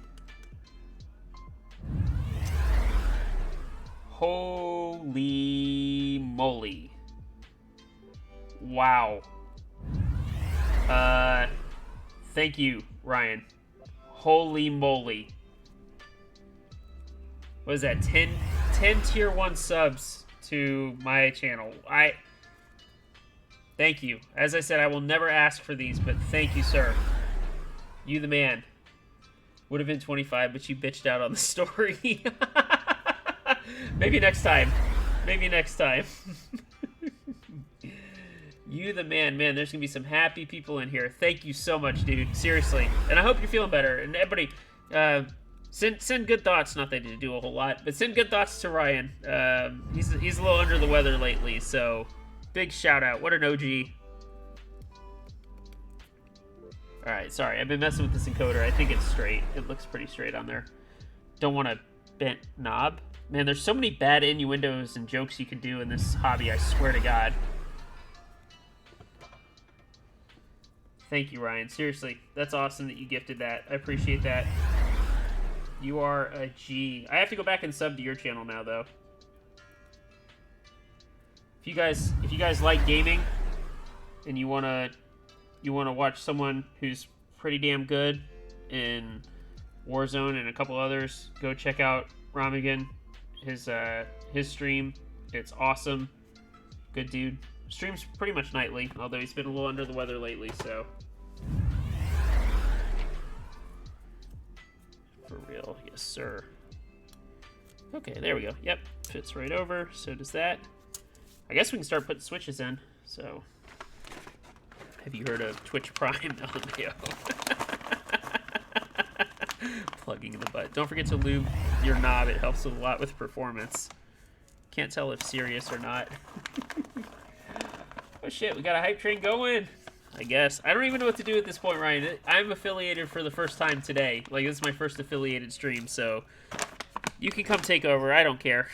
Holy moly. Wow. Thank you, Ryan. Holy moly. What is that? 10 tier 1 subs to my channel. Thank you. As I said, I will never ask for these, but thank you, sir. You the man. Would have been 25, but you bitched out on the story. Maybe next time. You the man. Man, there's going to be some happy people in here. Thank you so much, dude. Seriously. And I hope you're feeling better. And everybody, send good thoughts. Not that I didn't do a whole lot, but send good thoughts to Ryan. He's a little under the weather lately, so big shout out. What an OG. Alright, sorry. I've been messing with this encoder. I think it's straight. It looks pretty straight on there. Don't want a bent knob. Man, there's so many bad innuendos and jokes you can do in this hobby, I swear to God. Thank you, Ryan. Seriously, that's awesome that you gifted that. I appreciate that. You are a G. I have to go back and sub to your channel now, though. If you guys like gaming and you wanna watch someone who's pretty damn good in Warzone and a couple others, go check out Ramagan. His stream. It's awesome. Good dude. Streams pretty much nightly, although he's been a little under the weather lately, so. For real, yes sir. Okay, there we go. Yep, fits right over, so does that. I guess we can start putting switches in, so. Have you heard of Twitch Prime? LMAO. Plugging in the butt. Don't forget to lube your knob. It helps a lot with performance. Can't tell if serious or not. Oh shit, we got a hype train going. I guess. I don't even know what to do at this point, Ryan. I'm affiliated for the first time today. Like, this is my first affiliated stream, so you can come take over. I don't care.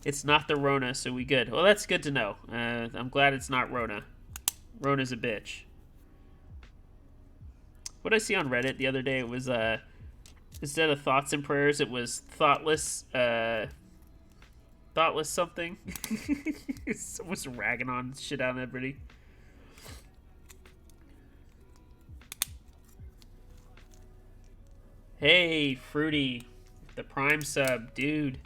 It's not the Rona, so we good. Well, that's good to know. I'm glad it's not Rona. Rona's a bitch. What did I see on Reddit the other day? It was, instead of thoughts and prayers, it was thoughtless something. Someone's ragging on shit on everybody. Hey, Fruity. The Prime sub, dude.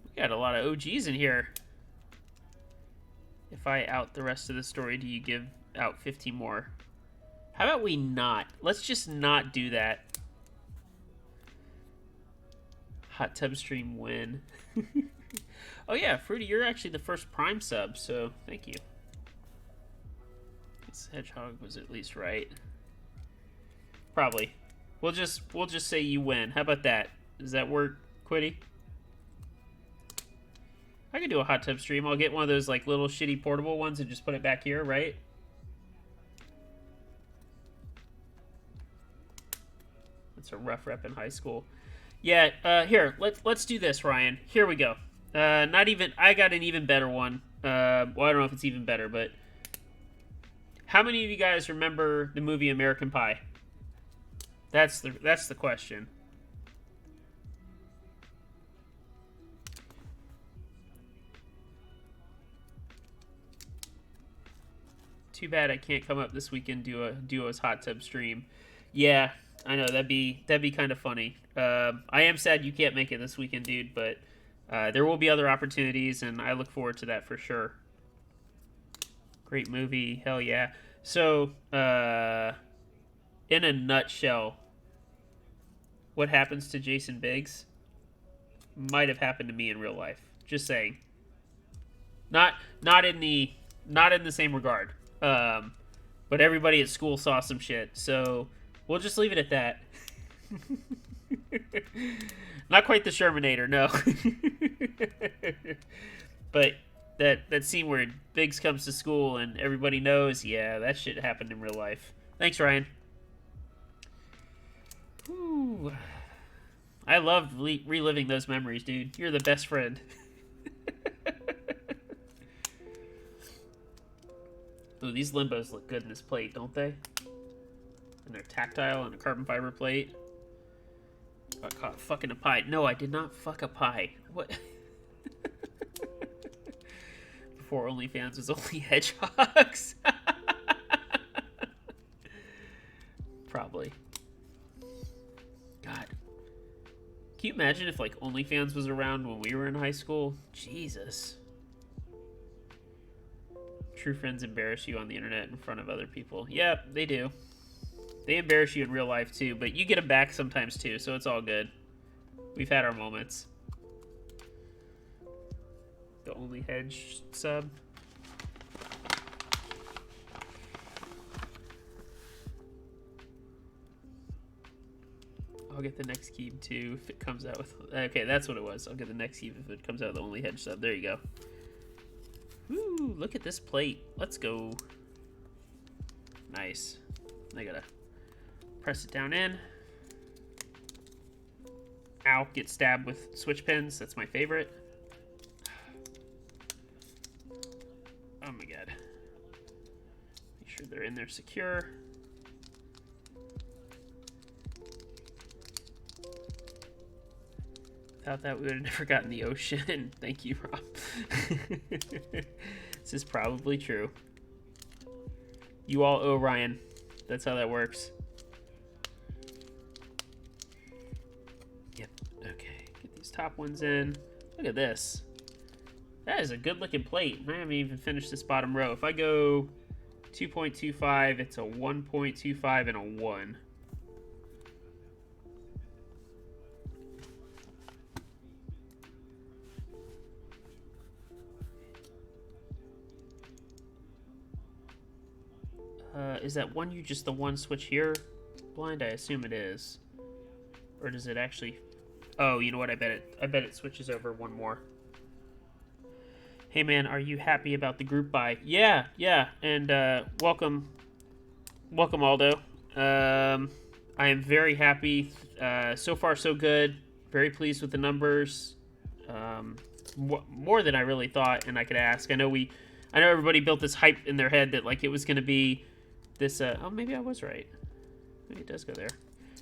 We got a lot of OGs in here. If I out the rest of the story, do you give out 50 more? How about we not? Let's just not do that. Hot tub stream win. Oh yeah, Fruity, you're actually the first Prime sub, so thank you. This hedgehog was at least right. Probably. We'll just say you win. How about that? Does that work, Quiddy? I could do a hot tub stream. I'll get one of those like little shitty portable ones and just put it back here, right? That's a rough rep in high school. Yeah, here, let's do this, Ryan. Here we go. I got an even better one. Well, I don't know if it's even better, but how many of you guys remember the movie American Pie? That's the question. Too bad I can't come up this weekend do a duo's hot tub stream. Yeah, I know that'd be kind of funny. I am sad you can't make it this weekend, dude, but there will be other opportunities, and I look forward to that for sure. Great movie, hell yeah. So, in a nutshell, what happens to Jason Biggs might have happened to me in real life. Just saying. Not in the same regard. But everybody at school saw some shit, so we'll just leave it at that. Not quite the Shermanator, no. But that scene where Biggs comes to school and everybody knows, yeah, that shit happened in real life. Thanks, Ryan. Ooh. I love reliving those memories, dude. You're the best friend. Ooh, these limbos look good in this plate, don't they? And they're tactile and a carbon fiber plate. Got caught fucking a pie. No, I did not fuck a pie. What? Before OnlyFans was only hedgehogs. Probably. God. Can you imagine if, like, OnlyFans was around when we were in high school? Jesus. True friends embarrass you on the internet in front of other people. Yeah, they do. They embarrass you in real life, too, but you get them back sometimes, too, so it's all good. We've had our moments. The only hedge sub. I'll get the next cube, too, if it comes out with... Okay, that's what it was. I'll get the next cube if it comes out with the only hedge sub. There you go. Woo, look at this plate. Let's go. Nice. I gotta press it down in. Ow, get stabbed with switch pins. That's my favorite. Oh my god. Make sure they're in there secure. Without that, we would have never gotten the ocean. Thank you, Rob. This is probably true. You all owe Ryan. That's how that works. Yep. Okay. Get these top ones in. Look at this. That is a good looking plate. I haven't even finished this bottom row. If I go 2.25, it's a 1.25 and a 1. Is that one just the one switch here blind? I assume it is. Or does it actually... Oh, you know what? I bet it switches over one more. Hey man, are you happy about the group buy? Yeah. And welcome Aldo. I am very happy. So far so good. Very pleased with the numbers. More than I really thought and I could ask. I know everybody built this hype in their head that like it was going to be this, oh, maybe I was right. Maybe it does go there.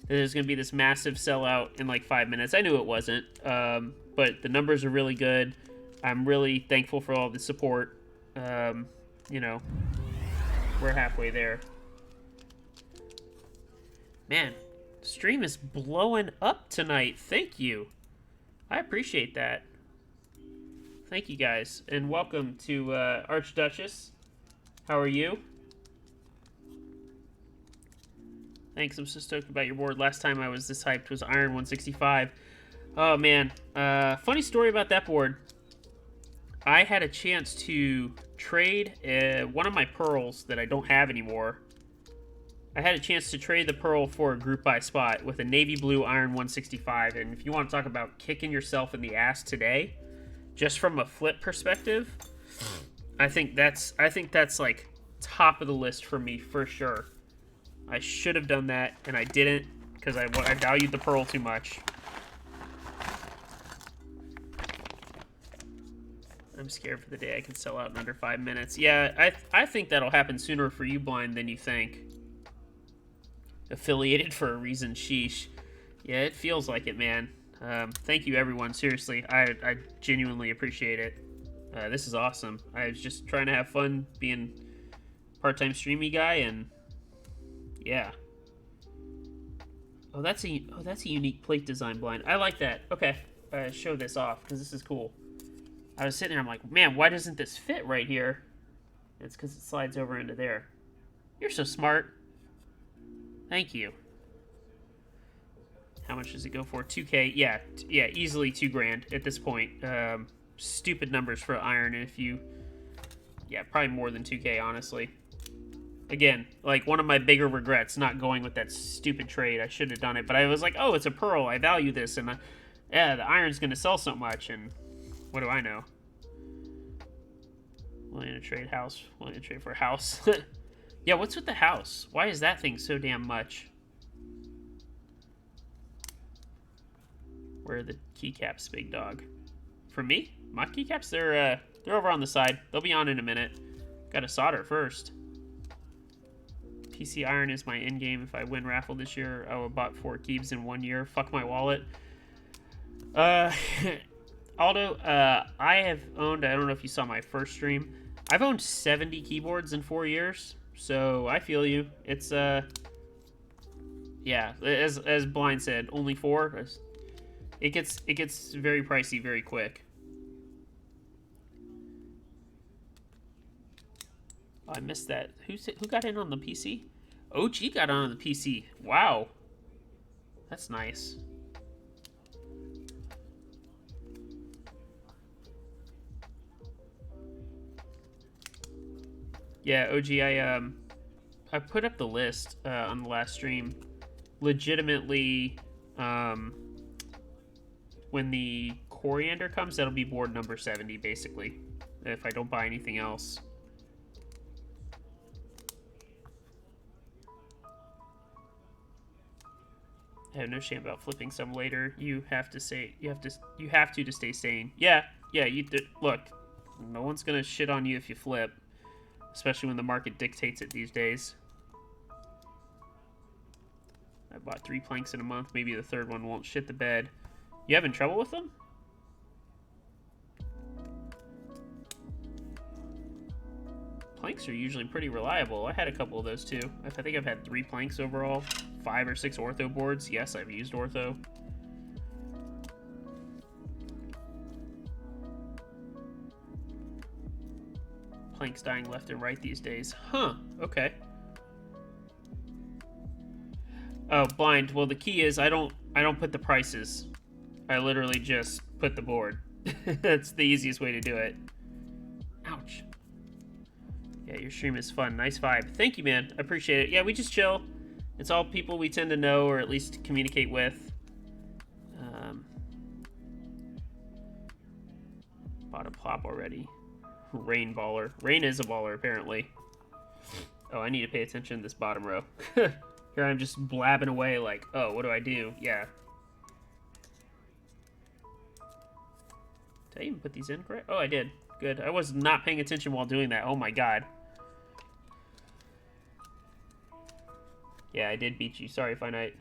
There's going to be this massive sellout in like 5 minutes. I knew it wasn't, but the numbers are really good. I'm really thankful for all the support. You know, we're halfway there. Man, the stream is blowing up tonight. Thank you. I appreciate that. Thank you guys, and welcome to Archduchess. How are you? Thanks, I'm so stoked about your board. Last time I was this hyped was Iron 165. Oh, man. Funny story about that board. I had a chance to trade one of my pearls that I don't have anymore I had a chance to trade the pearl for a group buy spot with a navy blue iron 165, and if you want to talk about kicking yourself in the ass today, just from a flip perspective, I think that's like top of the list for me for sure. I should have done that, and I didn't because I valued the pearl too much. I'm scared for the day I can sell out in under 5 minutes. Yeah, I think that'll happen sooner for you, Blind, than you think. Affiliated for a reason, sheesh. Yeah, it feels like it, man. Thank you, everyone. Seriously, I genuinely appreciate it. This is awesome. I was just trying to have fun being part-time streamy guy, and yeah. Oh, that's a unique plate design, Blind. I like that. Okay, show this off because this is cool. I was sitting there, I'm like, man, why doesn't this fit right here? It's because it slides over into there. You're so smart. Thank you. How much does it go for? 2K? Yeah, easily $2,000 at this point. Stupid numbers for iron. If you, yeah, probably more than 2K, honestly. Again, like one of my bigger regrets, not going with that stupid trade. I should have done it, but I was like, oh, it's a pearl. I value this, and yeah, the iron's gonna sell so much, and what do I know? Willing to trade house. Willing to trade for a house. Yeah, what's with the house? Why is that thing so damn much? Where are the keycaps, big dog? For me? My keycaps, they're over on the side. They'll be on in a minute. Gotta solder first. PC Iron is my end game. If I win raffle this year, I will have bought 4 keys in 1 year. Fuck my wallet. Aldo, I have owned, I don't know if you saw my first stream, I've owned 70 keyboards in 4 years, so I feel you. It's, yeah, as Blind said, only 4. It gets very pricey very quick. Oh, I missed that. Who got in on the PC? OG got on the PC. Wow. That's nice. Yeah, OG, I put up the list on the last stream. Legitimately, when the coriander comes, that'll be board number 70, basically, if I don't buy anything else. I have no shame about flipping some later. You have to stay sane. Yeah, look, no one's gonna shit on you if you flip. Especially when the market dictates it these days. I bought 3 planks in a month. Maybe the third one won't shit the bed. You having trouble with them? Planks are usually pretty reliable. I had a couple of those too. I think I've had 3 planks overall. 5 or 6 ortho boards. Yes, I've used ortho. Planks dying left and right these days. Huh, okay. Oh, Blind. Well, the key is I don't put the prices. I literally just put the board. That's the easiest way to do it. Ouch. Yeah, your stream is fun. Nice vibe. Thank you, man. I appreciate it. Yeah, we just chill. It's all people we tend to know or at least communicate with. Bought a plop already. Rain baller. Rain is a baller, apparently. Oh, I need to pay attention to this bottom row. Here I'm just blabbing away like, oh, what do I do? Yeah. Did I even put these in correct? Oh, I did. Good. I was not paying attention while doing that. Oh my god. Yeah, I did beat you. Sorry, Finite.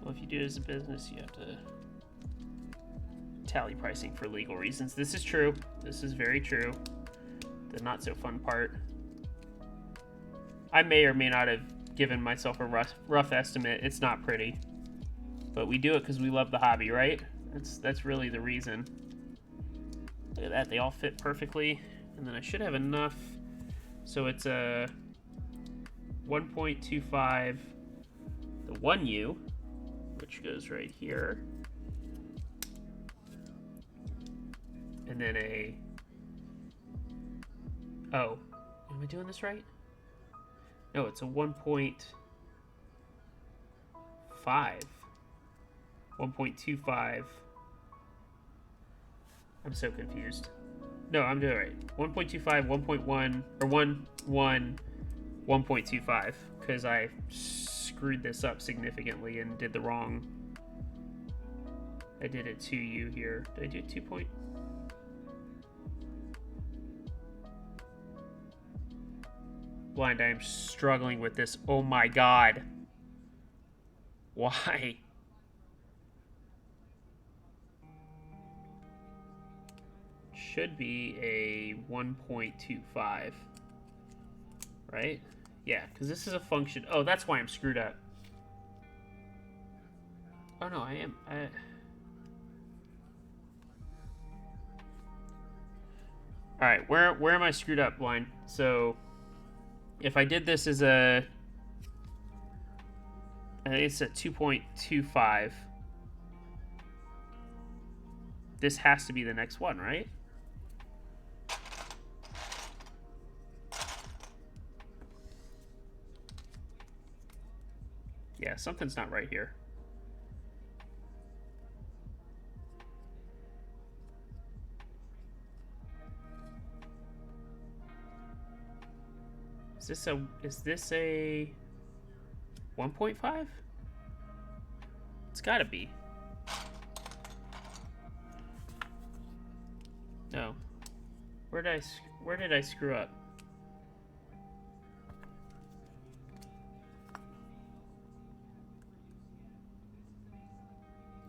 Well, if you do it as a business, you have to tally pricing for legal reasons. This is true. This is very true. The not so fun part. I may or may not have given myself a rough estimate. It's not pretty. But we do it because we love the hobby, right? That's really the reason. Look at that. They all fit perfectly. And then I should have enough. So it's a 1.25, the 1U, which goes right here. and then a... Oh, am I doing this right? No, it's a 1.5. 1.25. I'm so confused. No, I'm doing it right. 1.25, 1.1, or 1, 1.25, because I screwed this up significantly and did the wrong... I did it 2U here. Did I do 2 point? Blind, I am struggling with this. Oh my god. Why? Should be a 1.25. Right? Yeah, because this is a function. Oh, that's why I'm screwed up. Oh no, I am. Alright, where am I screwed up, Blind? So, if I did this as a... I think it's a 2.25. This has to be the next one, right? Yeah, something's not right here. Is this a 1.5? It's gotta be. No. Where did I screw up?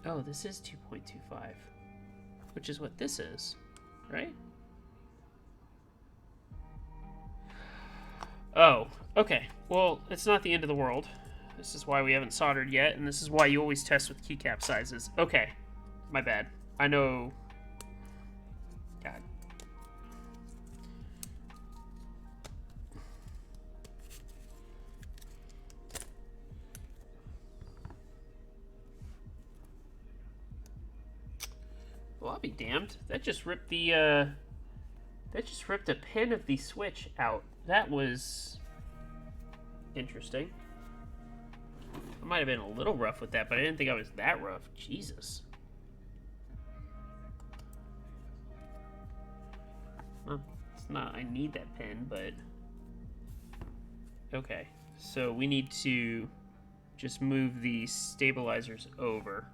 Oh, this is 2.25, which is what this is, right? Oh, okay. Well, it's not the end of the world. This is why we haven't soldered yet, and this is why you always test with keycap sizes. Okay, my bad. I know. God. Well, I'll be damned. That just ripped the, that just ripped a pin of the switch out. That was interesting. I might have been a little rough with that, but I didn't think I was that rough. Jesus. Well, it's not, I need that pin, but... Okay, so we need to just move the stabilizers over.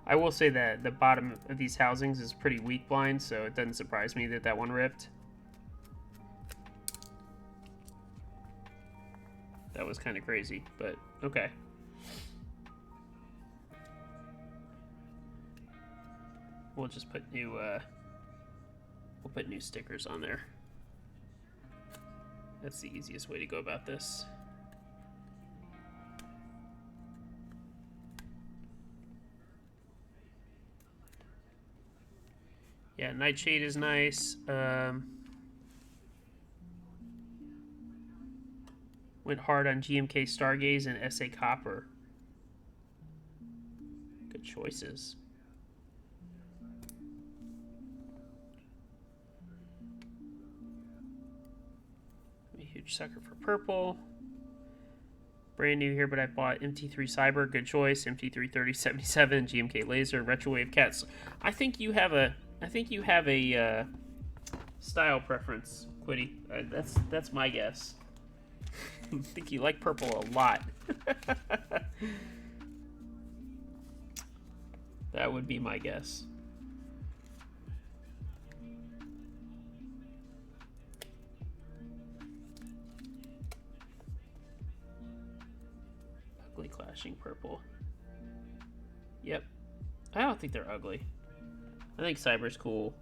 I will say that the bottom of these housings is pretty weak blind, so it doesn't surprise me that that one ripped. That was kind of crazy, but okay. We'll just put new, we'll put new stickers on there. That's the easiest way to go about this. Yeah, Nightshade is nice. Went hard on GMK Stargaze and SA Copper. Good choices. I'm a huge sucker for purple. Brand new here, but I bought MT3 Cyber. Good choice. MT3 3077, GMK Laser, Retrowave Cats. I think you have a style preference, Quiddy. That's my guess. I think you like purple a lot. That would be my guess. Ugly clashing purple. Yep. I don't think they're ugly. I think Cyber's cool.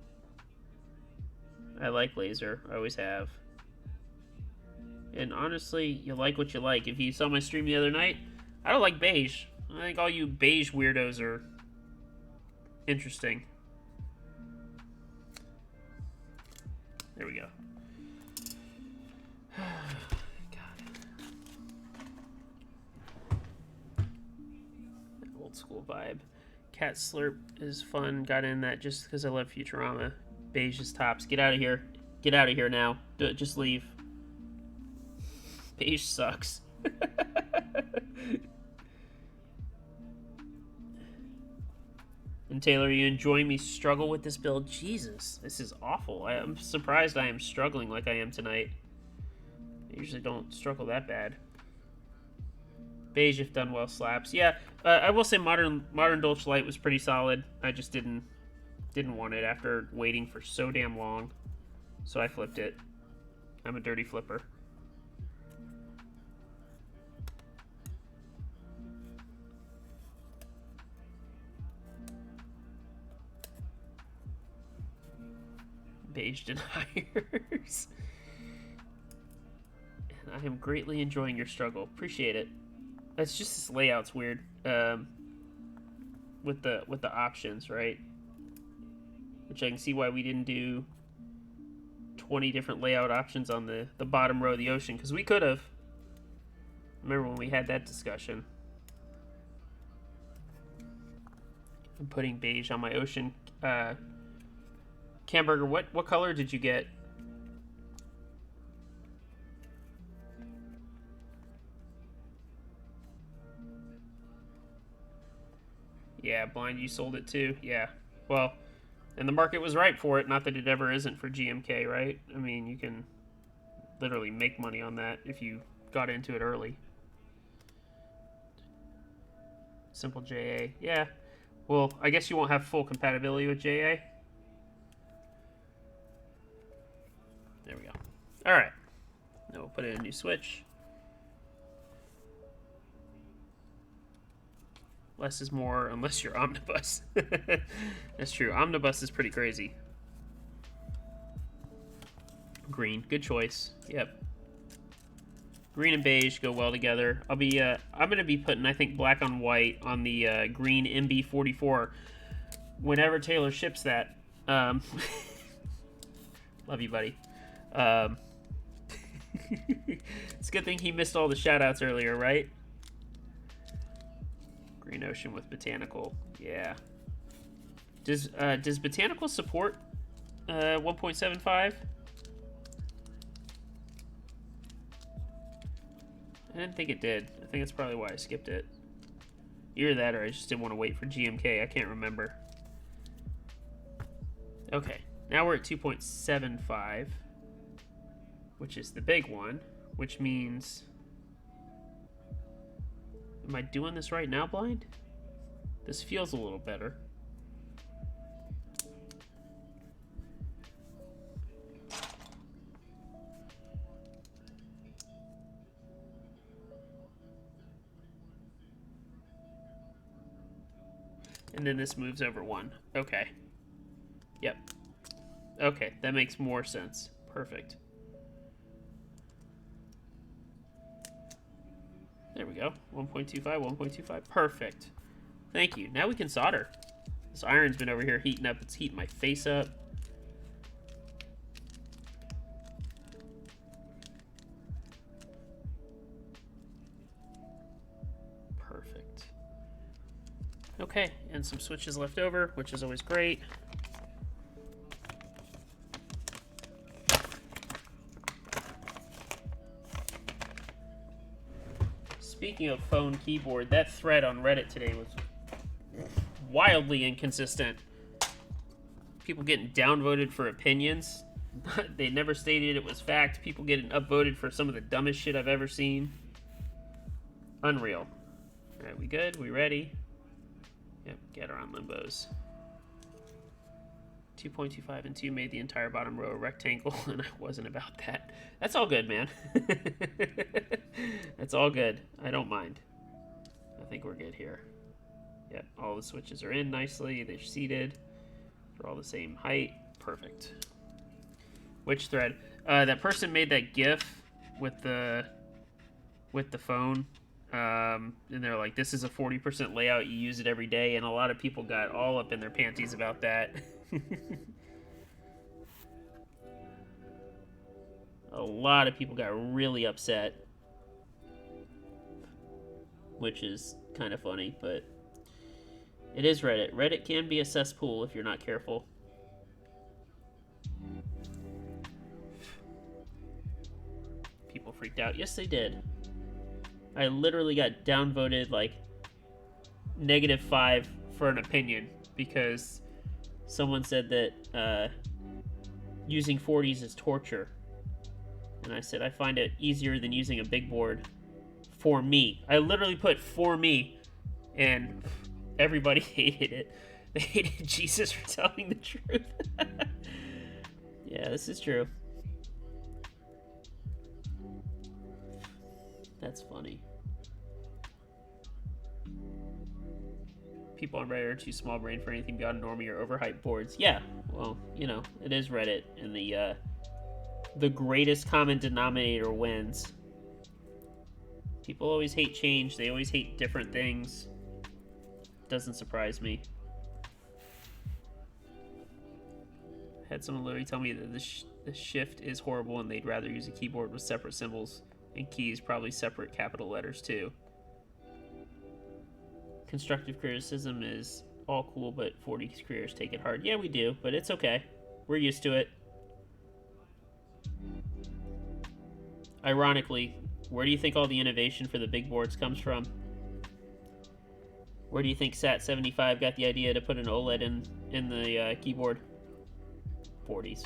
I like laser. I always have. And honestly, you like what you like. If you saw my stream the other night, I don't like beige. I think all you beige weirdos are interesting. There we go. Old school vibe. Cat Slurp is fun. Got in that just because I love Futurama. Beige is tops. Get out of here. Get out of here now. Just leave. Beige sucks. And Taylor, are you enjoying me struggle with this build? Jesus, this is awful. I'm surprised I am struggling like I am tonight. I usually don't struggle that bad. Beige, if done well, slaps. Yeah, I will say Modern Dolce Light was pretty solid. I just didn't want it after waiting for so damn long, so I flipped it. I'm a dirty flipper. Beige deniers. And I am greatly enjoying your struggle. Appreciate it. It's just this layout's weird. With the options, right? Which I can see why we didn't do 20 different layout options on the bottom row of the ocean, because we could have. Remember when we had that discussion? I'm putting beige on my ocean. Camburger, what color did you get? Yeah, blind, you sold it too. Yeah. Well, and the market was right for it. Not that it ever isn't for GMK, right? I mean, you can literally make money on that if you got into it early. Simple JA. Yeah. Well, I guess you won't have full compatibility with JA. There we go. All right. Now we'll put in a new switch. Less is more, unless you're Omnibus. That's true. Omnibus is pretty crazy. Green, good choice. Yep. Green and beige go well together. I'm gonna be putting, I think, black on white on the green MB44 whenever Taylor ships that. Love you, buddy. It's a good thing he missed all the shout-outs earlier, right? Green Ocean with Botanical. Yeah. Does Botanical support 1.75? I didn't think it did. I think that's probably why I skipped it. Either that or I just didn't want to wait for GMK. I can't remember. Okay. Now we're at 2.75, which is the big one, which means... Am I doing this right now, blind? This feels a little better. And then this moves over one. Okay. Yep. Okay, that makes more sense. Perfect. There we go. 1.25, 1.25. Perfect. Thank you. Now we can solder. This iron's been over here heating up. It's heating my face up. Perfect. Okay, and some switches left over, which is always great. Speaking of phone keyboard, that thread on Reddit today was wildly inconsistent. People getting downvoted for opinions. They never stated it was fact. People getting upvoted for some of the dumbest shit I've ever seen. Unreal. Alright, we good? We ready? Yep, get around limbos. 2.25 and 2 made the entire bottom row a rectangle, and I wasn't about that. That's all good, man. That's all good. I don't mind. I think we're good here. Yep, all the switches are in nicely. They're seated. They're all the same height. Perfect. Which thread? That person made that GIF with the phone. And they're like, this is a 40% layout. You use it every day. And a lot of people got all up in their panties about that. A lot of people got really upset, which is kind of funny, but it is Reddit. Reddit can be a cesspool if you're not careful. People freaked out. Yes, they did. I literally got downvoted like -5 for an opinion because someone said that using 40s is torture. And I said, I find it easier than using a big board for me. I literally put for me, and everybody hated it. They hated Jesus for telling the truth. Yeah, this is true. That's funny. People on Reddit are too small brain for anything beyond normie or overhyped boards. Yeah, well, you know, it is Reddit, and the greatest common denominator wins. People always hate change. They always hate different things. Doesn't surprise me. I had someone literally tell me that the shift is horrible and they'd rather use a keyboard with separate symbols and keys, probably separate capital letters too. Constructive criticism is all cool, but 40s careers take it hard. Yeah, we do, but it's okay. We're used to it. Ironically, where do you think all the innovation for the big boards comes from? Where do you think Sat75 got the idea to put an OLED in the keyboard? 40s.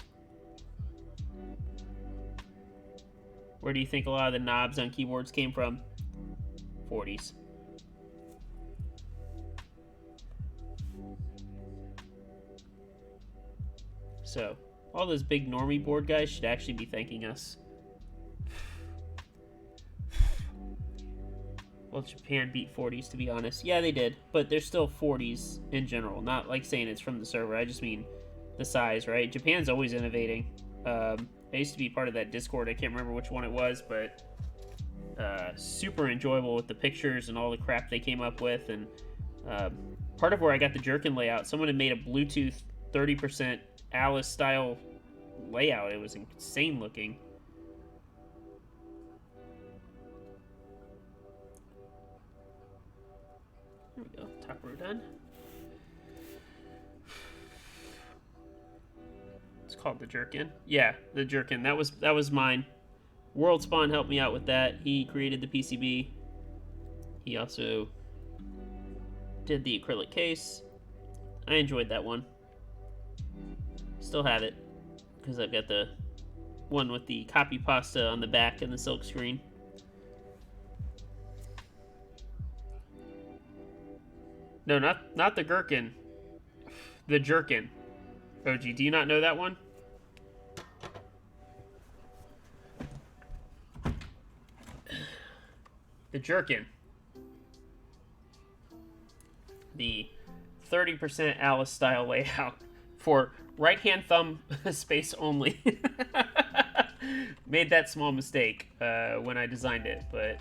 Where do you think a lot of the knobs on keyboards came from? 40s. So, all those big normie board guys should actually be thanking us. Well, Japan beat 40s, to be honest. Yeah, they did, but they're still 40s in general. Not like saying it's from the server. I just mean the size, right? Japan's always innovating. I used to be part of that Discord. I can't remember which one it was, but super enjoyable with the pictures and all the crap they came up with. And part of where I got the jerkin layout, someone had made a Bluetooth 30% Alice style layout. It was insane looking. There we go. Top row done. It's called the jerkin. Yeah, the jerkin. That was mine. World Spawn helped me out with that. He created the PCB. He also did the acrylic case. I enjoyed that one. Still have it because I've got the one with the copy pasta on the back and the silk screen. No, not the gherkin. The jerkin. OG, do you not know that one? The jerkin. The 30% Alice style layout for right-hand thumb space only. Made that small mistake when I designed it, but...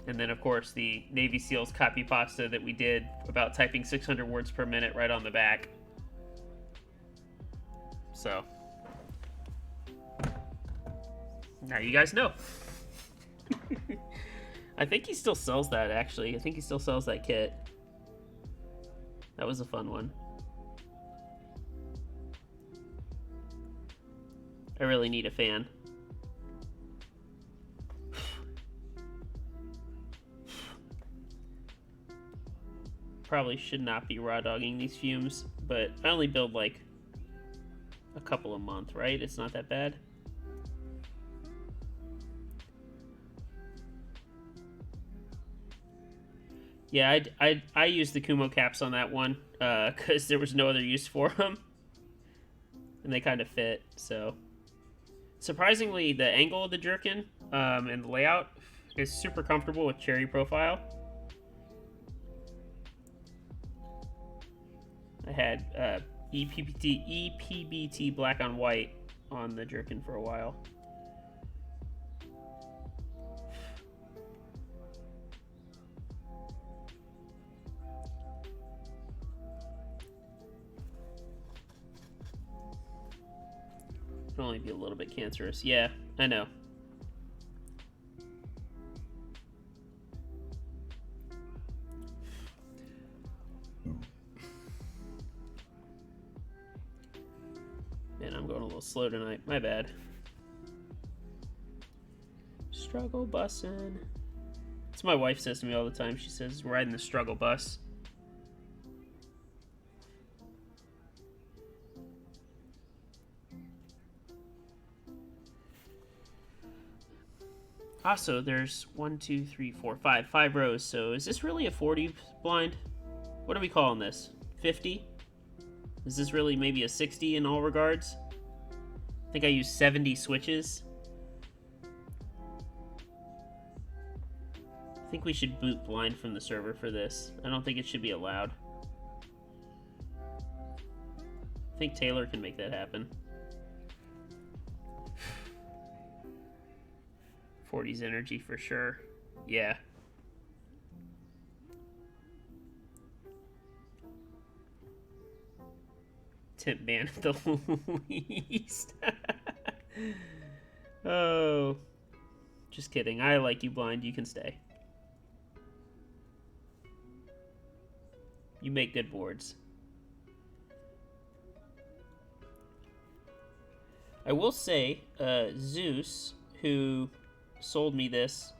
And then, of course, the Navy SEALs copy pasta that we did about typing 600 words per minute right on the back. So, now you guys know. I think he still sells that, actually. I think he still sells that kit. That was a fun one. I really need a fan. Probably should not be raw dogging these fumes, but I only build like a couple a month, right? It's not that bad. Yeah, I used the Kumo caps on that one because there was no other use for them, and they kind of fit. So surprisingly, the angle of the jerkin and the layout is super comfortable with cherry profile. I had EPBT black on white on the jerkin for a while. It'll only be a little bit cancerous. Yeah, I know. Man, I'm going a little slow tonight. My bad. Struggle bussin'. That's what my wife says to me all the time. She says, riding the struggle bus. Also, there's 1, 2, 3, 4, 5. 5 rows. So is this really a 40 blind? What are we calling this? 50? Is this really maybe a 60 in all regards? I think I used 70 switches. I think we should boot blind from the server for this. I don't think it should be allowed. I think Taylor can make that happen. 40's energy for sure. Yeah. Tip ban at the least. Oh. Just kidding. I like you, blind. You can stay. You make good boards. I will say, Zeus, who sold me this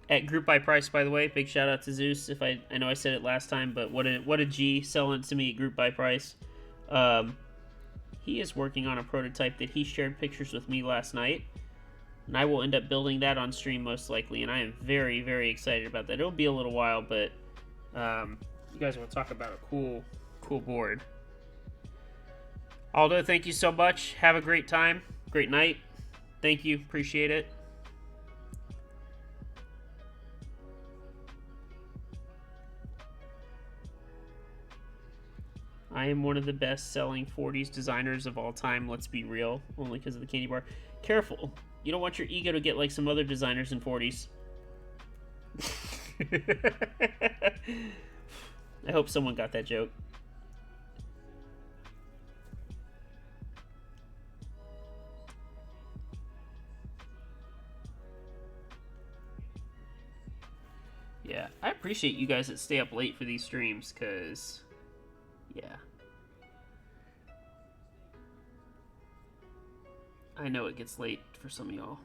at Group Buy Price, by the way. Big shout out to Zeus. If I know I said it last time, but what a G selling it to me at Group Buy Price. He is working on a prototype that he shared pictures with me last night, and I will end up building that on stream most likely, and I am very, very excited about that. It'll be a little while, but you guys want to talk about a cool board. Aldo, thank you so much. Have a great time. Great night. Thank you. Appreciate it. I am one of the best-selling 40s designers of all time, let's be real, only because of the candy bar. Careful. You don't want your ego to get like some other designers in 40s. I hope someone got that joke. Yeah, I appreciate you guys that stay up late for these streams, because... yeah. I know it gets late for some of y'all.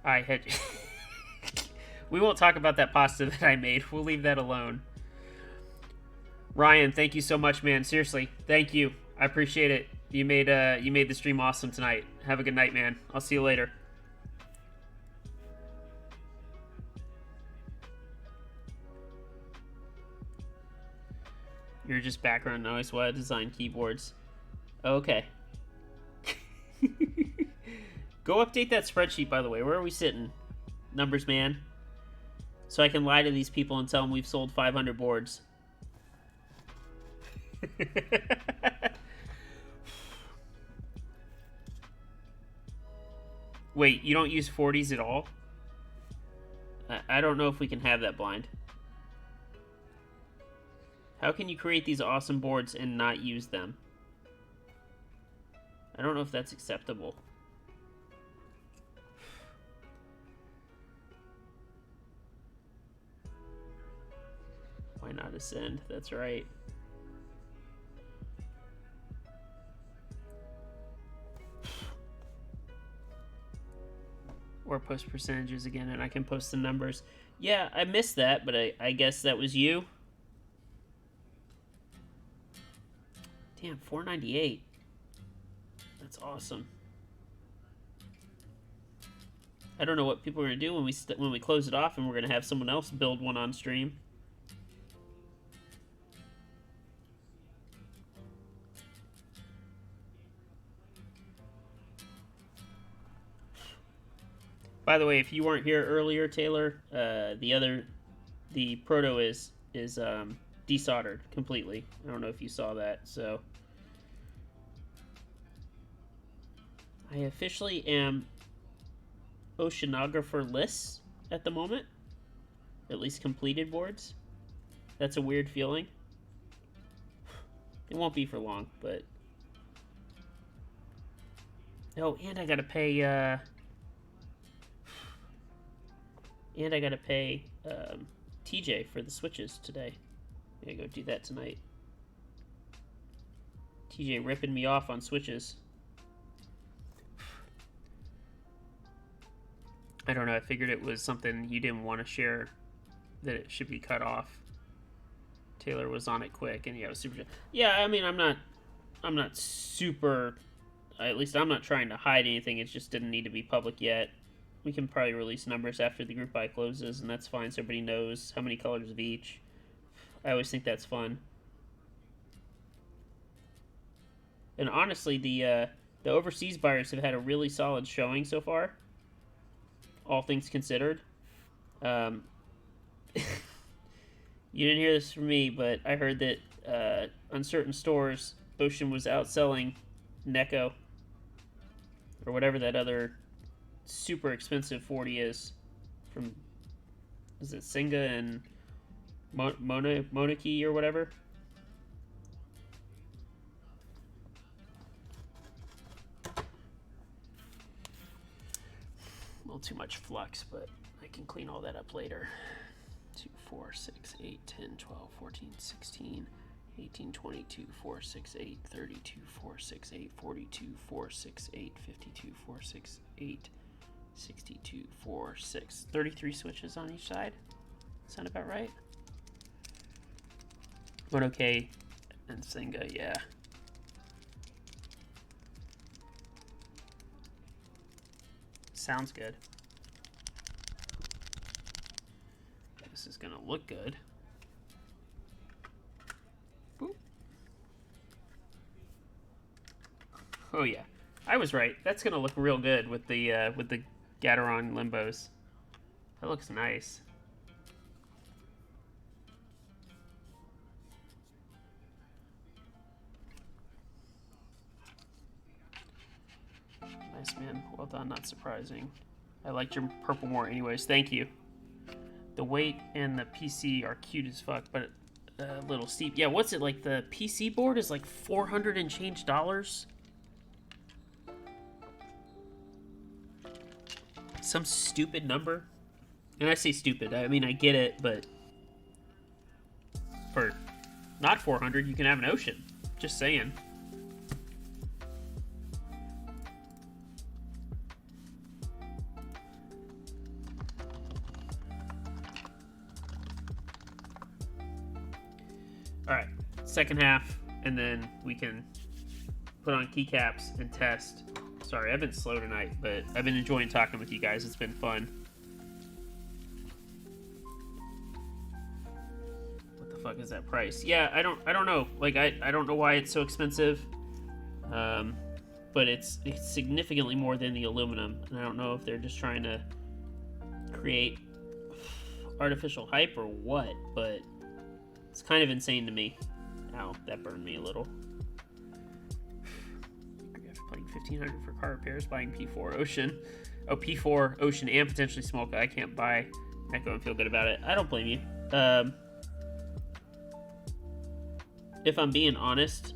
I had... We won't talk about that pasta that I made. We'll leave that alone. Ryan, thank you so much, man. Seriously, thank you. I appreciate it. You made the stream awesome tonight. Have a good night, man. I'll see you later. You're just background noise while I design keyboards. Okay. Go update that spreadsheet, by the way. Where are we sitting? Numbers man. So I can lie to these people and tell them we've sold 500 boards. Wait, you don't use 40s at all? I don't know if we can have that, blind. How can you create these awesome boards and not use them? I don't know if that's acceptable. Why not ascend? That's right. Or post percentages again, and I can post the numbers. Yeah, I missed that, but I guess that was you. Damn, 498. That's awesome. I don't know what people are gonna do when we close it off, and we're gonna have someone else build one on stream. By the way, if you weren't here earlier, Taylor, the proto is desoldered completely. I don't know if you saw that, so I officially am oceanographer-less at the moment, at least completed boards. That's a weird feeling. It won't be for long, but... Oh, and I gotta pay, And I gotta pay, TJ for the Switches today. I gotta go do that tonight. TJ ripping me off on Switches. I don't know, I figured it was something you didn't want to share, that it should be cut off. Taylor was on it quick, and yeah, it was super... Yeah, I mean, I'm not super... At least I'm not trying to hide anything, it just didn't need to be public yet. We can probably release numbers after the group buy closes, and that's fine, so everybody knows how many colors of each. I always think that's fun. And honestly, the overseas buyers have had a really solid showing so far, all things considered. You didn't hear this from me, but I heard that on certain stores, Ocean was outselling Neko, or whatever that other super expensive 40 is, from, is it Singa and Monarchy or whatever? A little too much flux, but I can clean all that up later. 2, 4, 6, 8, 10, 12, 14, 16, 18, 22, 4, 6, 8, 32, 4, 6, 8, 42, 4, 6, 8, 52, 4, 6, 8, 62, 4, 6. 33 switches on each side. Sound about right? But okay, and Singa, yeah. Sounds good. This is gonna look good. Boop. Oh yeah, I was right. That's gonna look real good with the Gateron limbos. That looks nice. Nice, man. Well done. Not surprising. I liked your purple more anyways. Thank you. The weight and the PC are cute as fuck, but a little steep. Yeah, what's it like? The PC board is like $400 and change dollars. Some stupid number. And I say stupid. I mean, I get it, but for not 400, you can have an Ocean. Just saying. Alright, second half, and then we can put on keycaps and test. Sorry, I've been slow tonight, but I've been enjoying talking with you guys. It's been fun. What the fuck is that price? Yeah, I don't know. Like, I don't know why it's so expensive. But it's significantly more than the aluminum, and I don't know if they're just trying to create artificial hype or what, but it's kind of insane to me. Ow, that burned me a little. Playing $1,500 for car repairs, buying P4 Ocean. Oh, P4 Ocean and potentially Smoke. I can't buy Echo and feel good about it. I don't blame you. If I'm being honest,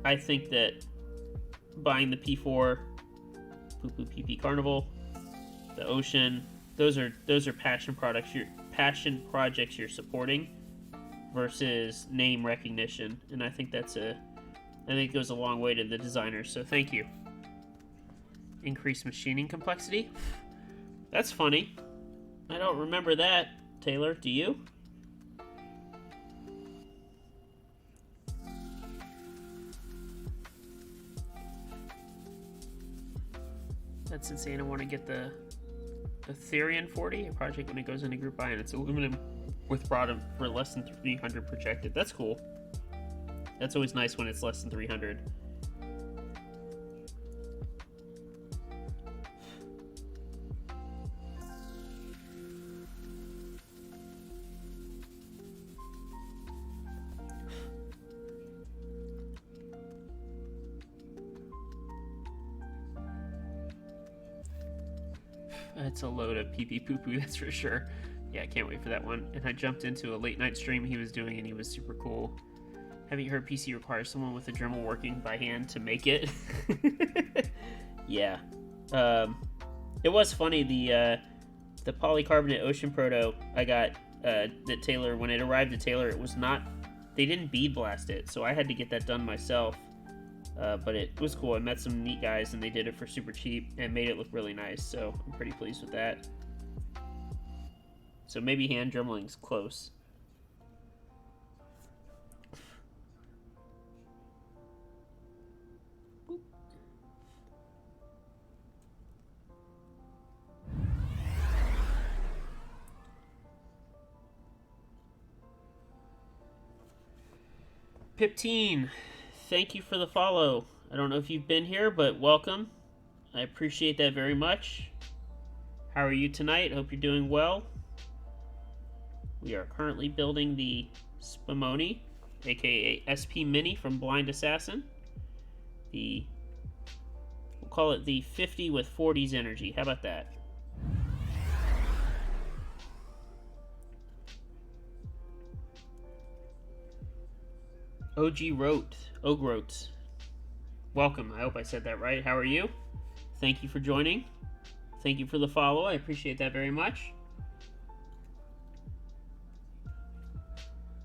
I think that buying the P4, Poo Poo PP Carnival, the Ocean, those are passion projects you're supporting versus name recognition, and I think it goes a long way to the designers, so thank you. Increased machining complexity? That's funny. I don't remember that, Taylor. Do you? That's insane. I want to get the Therian 40, a project when it goes into group buy, and it's aluminum with bottom for less than 300 projected. That's cool. That's always nice when it's less than 300. It's a load of pee-pee poo-poo, that's for sure. Yeah, I can't wait for that one. And I jumped into a late night stream he was doing, and he was super cool. Haven't you heard PC requires someone with a Dremel working by hand to make it? Yeah. It was funny, the polycarbonate ocean proto I got that Taylor, when it arrived at Taylor, it was not, they didn't bead blast it, so I had to get that done myself. But it was cool. I met some neat guys, and they did it for super cheap and made it look really nice, so I'm pretty pleased with that. So maybe hand dremeling's close. Pipteen, thank you for the follow. I don't know if you've been here, but welcome. I appreciate that very much. How are you tonight? Hope you're doing well. We are currently building the SPMini, aka SPMini from Blind Assassin. We'll call it the 50 with 40s energy. How about that? OG Ogrot. Welcome. I hope I said that right. How are you? Thank you for joining. Thank you for the follow. I appreciate that very much.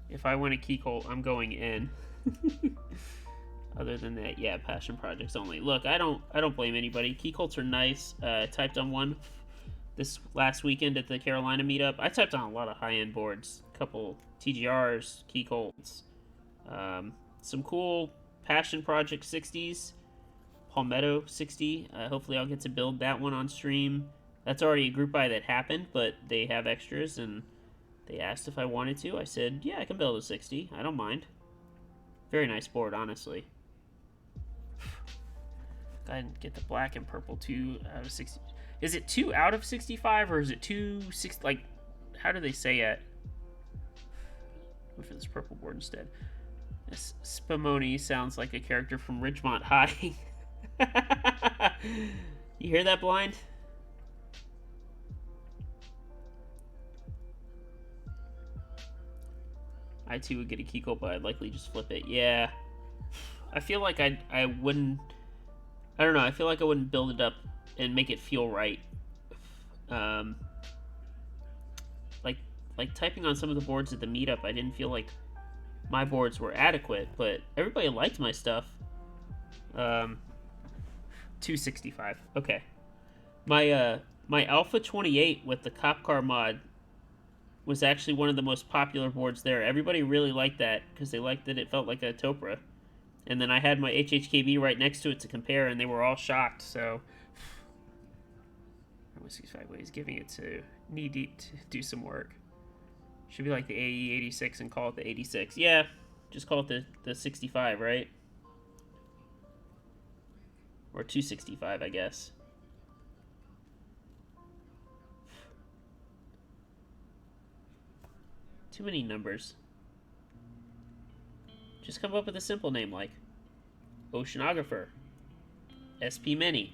If I win a key colt, I'm going in. Other than that, yeah, passion projects only. Look, I don't blame anybody. Key colts are nice. I typed on one this last weekend at the Carolina meetup. I typed on a lot of high-end boards. A couple TGRs, key colts. Some cool passion project 60s. Palmetto 60. Hopefully I'll get to build that one on stream. That's already a group buy that happened, but they have extras, and they asked if I wanted to. I said, yeah, I can build a 60. I don't mind. Very nice board, honestly. Go ahead and get the black and purple 2 out of 60. Is it 2 out of 65, or is it 2 6? Like, how do they say it? Wait for this purple board instead. This SPMini sounds like a character from Ridgemont High. You hear that, Blind? I too would get a key colt, but I'd likely just flip it. Yeah. I feel like I wouldn't... I don't know. I feel like I wouldn't build it up and make it feel right. Like typing on some of the boards at the meetup, I didn't feel like my boards were adequate, but everybody liked my stuff. 265. Okay. My Alpha 28 with the cop car mod was actually one of the most popular boards there. Everybody really liked that because they liked that it felt like a Topra. And then I had my HHKB right next to it to compare, and they were all shocked. So 65 ways, giving it to knee deep to do some work. Should be like the AE 86 and call it the 86. Yeah, just call it the 65, right? Or 265, I guess. Too many numbers. Just come up with a simple name like Oceanographer, SPMini,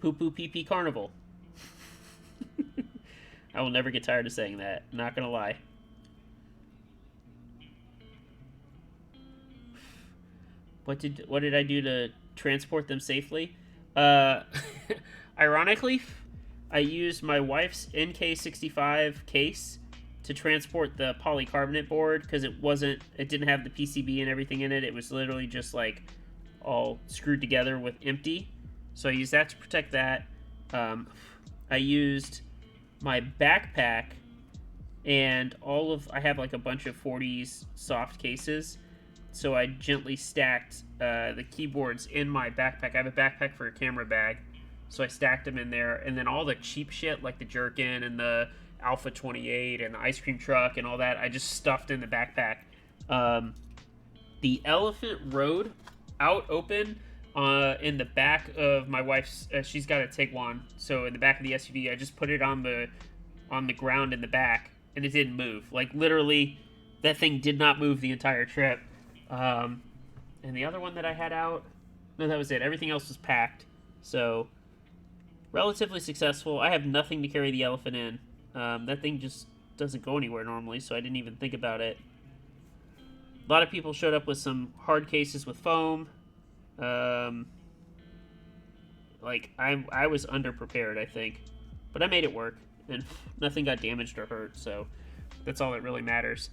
Poo Poo Pee Pee Carnival. I will never get tired of saying that. Not gonna lie. What did I do to transport them safely? Ironically, I used my wife's NK65 case to transport the polycarbonate board because it didn't have the PCB and everything in it. It was literally just like all screwed together with empty. So I used that to protect that. I used my backpack and I have like a bunch of 40s soft cases. So I gently stacked the keyboards in my backpack. I have a backpack for a camera bag. So I stacked them in there. And then all the cheap shit like the jerkin and the Alpha 28 and the ice cream truck and all that, I just stuffed in the backpack. The elephant rode out open in the back of my wife's, she's got a Tiguan, so in the back of the SUV, I just put it on the ground in the back, and it didn't move. Like, literally, that thing did not move the entire trip. And the other one that I had out, no, that was it. Everything else was packed. So Relatively successful. I have nothing to carry the elephant in. That thing just doesn't go anywhere normally, so I didn't even think about it. A lot of people showed up with some hard cases with foam. Like, I was underprepared, I think. But I made it work, and nothing got damaged or hurt, so that's all that really matters.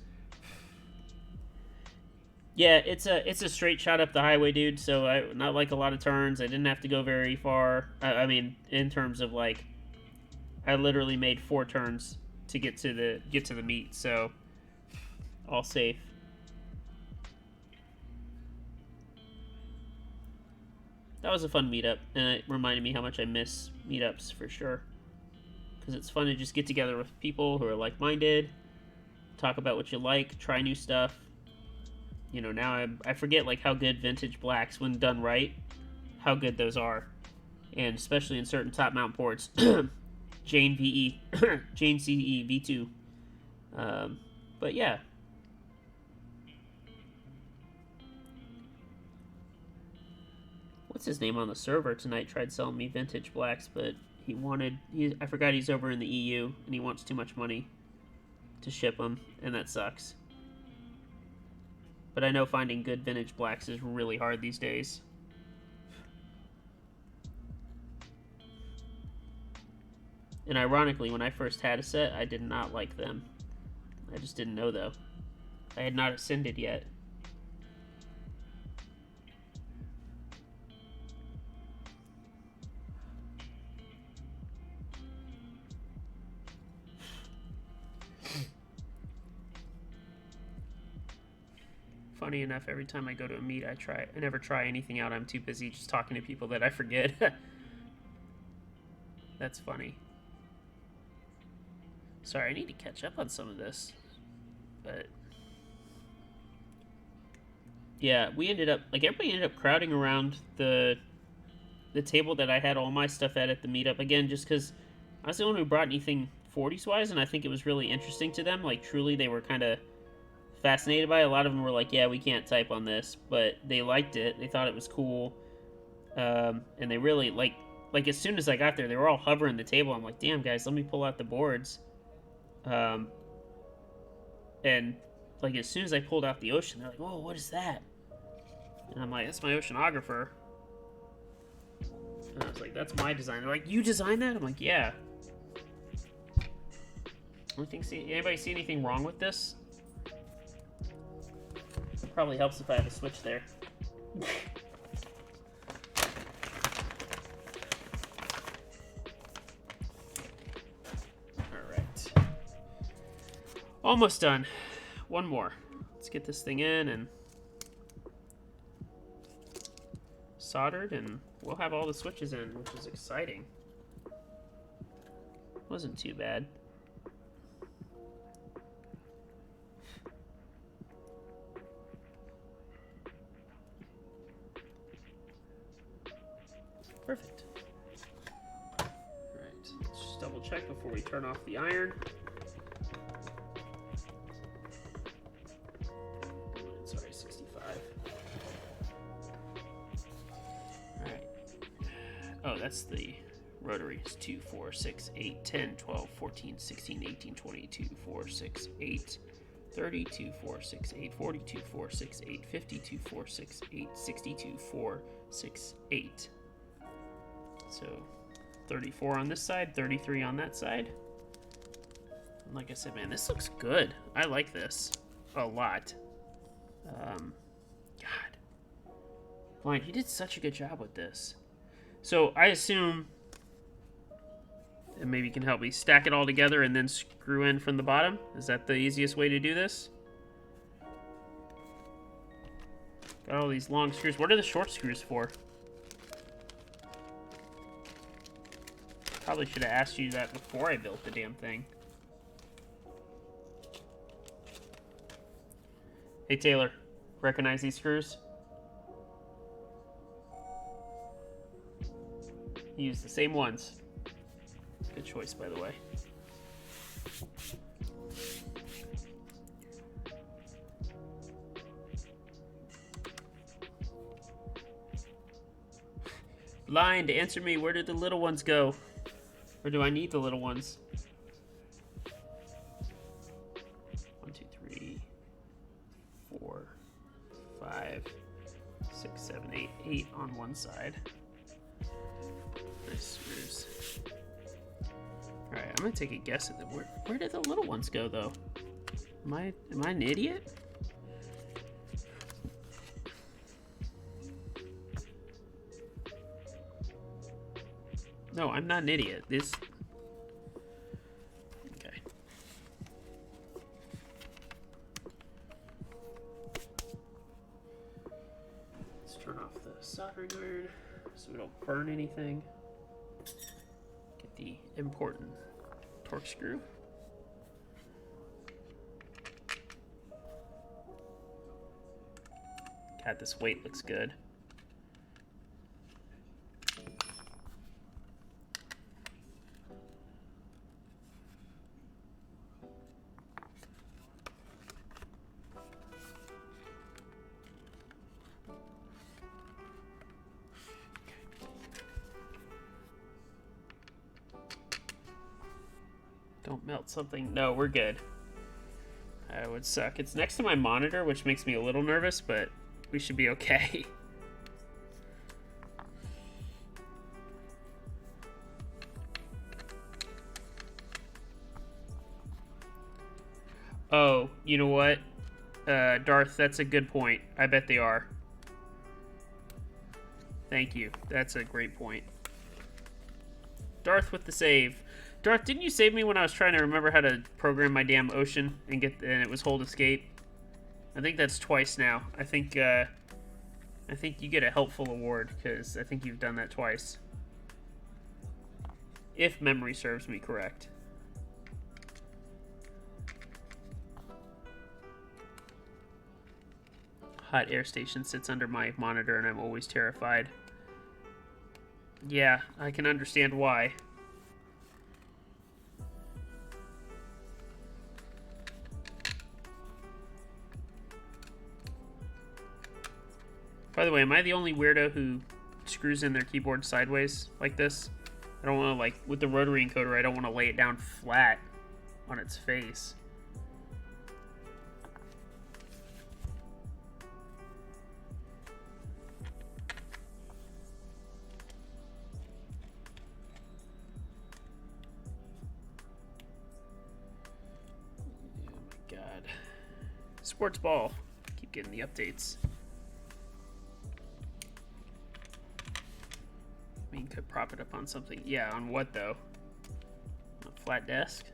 Yeah, it's a straight shot up the highway, dude. So not like a lot of turns. I didn't have to go very far. I mean, in terms of like, I literally made 4 turns to get to the meet. So all safe. That was a fun meetup, and it reminded me how much I miss meetups for sure. Because it's fun to just get together with people who are like-minded, talk about what you like, try new stuff. You know, now I forget like how good vintage blacks, when done right, how good those are, and especially in certain top mount ports, Jane VE, Jane CE V2. But yeah, what's his name on the server tonight? Tried selling me vintage blacks, but I forgot he's over in the EU and he wants too much money to ship them, and that sucks. But I know finding good vintage blacks is really hard these days. And ironically, when I first had a set, I did not like them. I just didn't know, though. I had not ascended yet. Funny enough, every time I go to a meet, I never try anything out. I'm too busy just talking to people that I forget. That's funny. Sorry, I need to catch up on some of this. But yeah, we ended up, like, everybody ended up crowding around the table that I had all my stuff at the meetup. Again, just because I was the one who brought anything 40s wise, and I think it was really interesting to them. Like, truly, they were kind of fascinated by it. A lot of them were like, yeah, we can't type on this, but they liked it. They thought it was cool. And they really, like as soon as I got there, they were all hovering the table. I'm like, damn, guys, let me pull out the boards. And like as soon as I pulled out the ocean, they're like, whoa, what is that? And I'm like, that's my oceanographer. And I was like, that's my design. They're like, you designed that? I'm like, yeah. Anybody see anything wrong with this? Probably helps if I have a switch there. Alright. Almost done. One more. Let's get this thing in and soldered, and we'll have all the switches in, which is exciting. Wasn't too bad. Perfect. Alright, let's just double check before we turn off the iron. Sorry, 65. Alright. Oh, that's the rotary. It's 2, 4, 6, 8, 10, 12, 14, 16, 18, 22, 4, 6, 8, 32, 4, 6, 8, 42, 4, 6, 8, 52, 4, 6, 8, 62, 4, 6, 8. So 34 on this side, 33 on that side. And like I said, man, this looks good. I like this a lot. God. Blind, he did such a good job with this. So I assume, and maybe you can help me, stack it all together and then screw in from the bottom? Is that the easiest way to do this? Got all these long screws. What are the short screws for? Probably should have asked you that before I built the damn thing. Hey Taylor, recognize these screws? Use the same ones. Good choice, by the way. Blind, answer me, where did the little ones go? Or do I need the little ones? 1, 2, 3, 4, 5, 6, 7, 8. 8 on one side. Nice screws. Alright, I'm gonna take a guess at them. Where did the little ones go, though? Am I an idiot? No, I'm not an idiot. This... Okay. Let's turn off the soldering iron so we don't burn anything. Get the important torque screw. God, this weight looks good. Don't melt something. No, we're good. That would suck. It's next to my monitor, which makes me a little nervous, but we should be okay. Oh, you know what? Darth, that's a good point. I bet they are. Thank you. That's a great point. Darth with the save. Darth, didn't you save me when I was trying to remember how to program my damn ocean and it was hold escape? I think that's twice now. I think you get a helpful award because I think you've done that twice. If memory serves me correct. Hot air station sits under my monitor and I'm always terrified. Yeah, I can understand why. By the way, am I the only weirdo who screws in their keyboard sideways like this? I don't want to, like, with the rotary encoder, I don't want to lay it down flat on its face. Oh my god. Sports ball. Keep getting the updates. I mean, could prop it up on something. Yeah, on what though? A flat desk?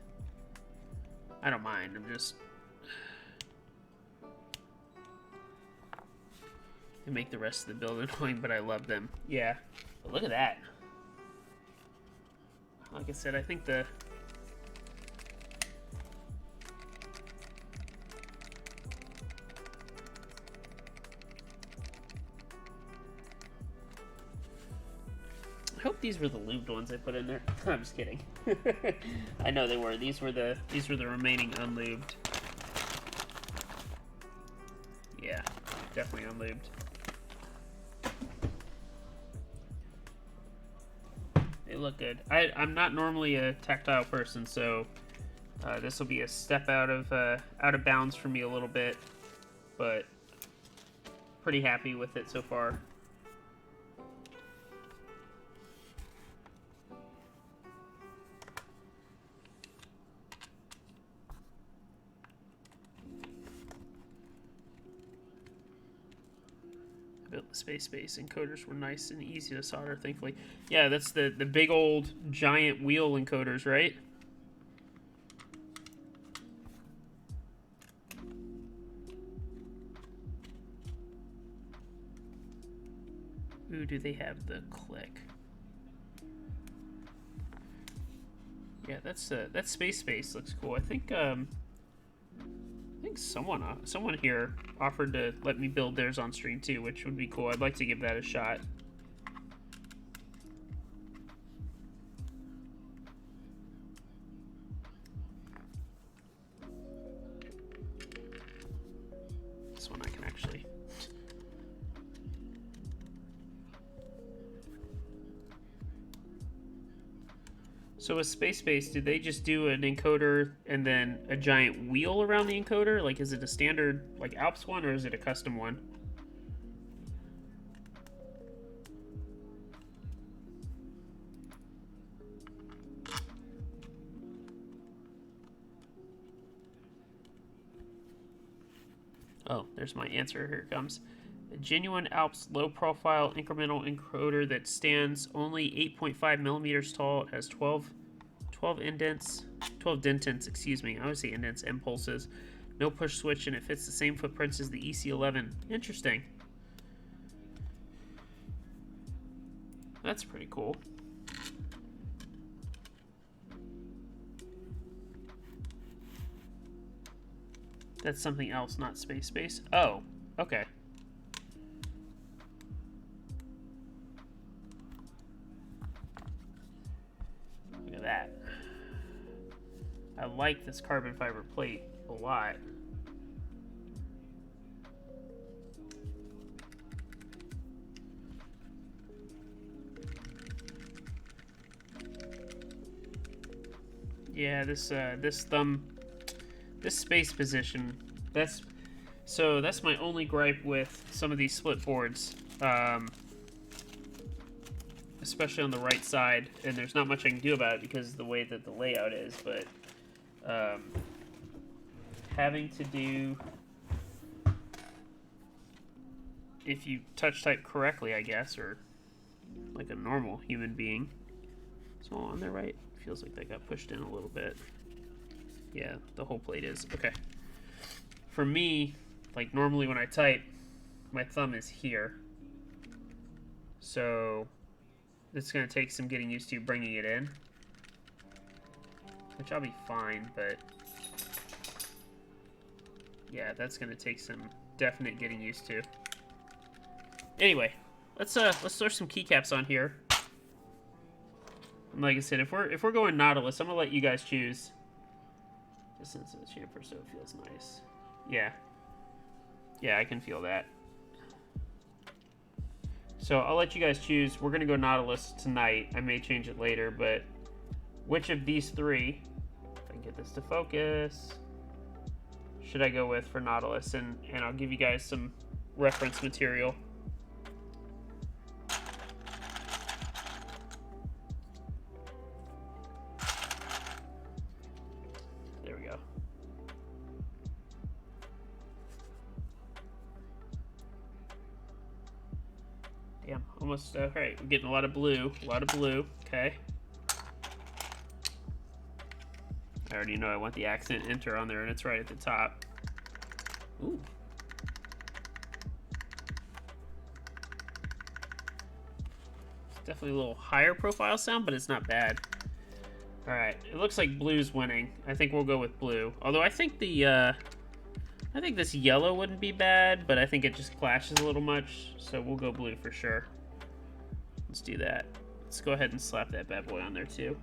I don't mind. I'm just... They make the rest of the build annoying, but I love them. Yeah. But look at that. Like I said, I think the... I hope these were the lubed ones I put in there. I'm just kidding. I know they were. These were the remaining unlubed. Yeah, definitely unlubed. They look good. I'm not normally a tactile person, so this will be a step out of bounds for me a little bit, but pretty happy with it so far. Built the space encoders were nice and easy to solder, thankfully. Yeah, that's the big old giant wheel encoders, right? Ooh, do they have the click? Yeah, that's that space looks cool. I think someone here offered to let me build theirs on stream too, which would be cool. I'd like to give that a shot. This one I can actually... So with Space Base, did they just do an encoder and then a giant wheel around the encoder? Like, is it a standard, like, Alps one, or is it a custom one? Oh, there's my answer. Here it comes. A genuine Alps low-profile incremental encoder that stands only 8.5 millimeters tall. It has 12 indents, 12 dentants, excuse me. I always say indents, impulses. No push switch, and it fits the same footprints as the EC11. Interesting. That's pretty cool. That's something else, not Space Base. Oh, okay. Look at that. I like this carbon fiber plate a lot. Yeah, this space position, that's my only gripe with some of these split boards, especially on the right side, and there's not much I can do about it because of the way that the layout is, but having to do, if you touch type correctly, I guess, or like a normal human being. It's all on there, right? Feels like that got pushed in a little bit. Yeah, the whole plate is. Okay. For me, like normally when I type, my thumb is here. So it's going to take some getting used to bringing it in. Which I'll be fine, but yeah, that's going to take some definite getting used to. Anyway, let's throw some keycaps on here. And like I said, if we're going Nautilus, I'm gonna let you guys choose. Just since it's chamfer, so it feels nice. Yeah, I can feel that. So I'll let you guys choose. We're gonna go Nautilus tonight. I may change it later, but which of these three, if I can get this to focus, should I go with for Nautilus? And I'll give you guys some reference material. Damn, almost, alright, we're getting a lot of blue, okay. I already know I want the accent enter on there, and it's right at the top. Ooh. It's definitely a little higher profile sound, but it's not bad. Alright, it looks like blue's winning. I think we'll go with blue. Although I think I think this yellow wouldn't be bad, but I think it just clashes a little much, so we'll go blue for sure. Let's do that. Let's go ahead and slap that bad boy on there too.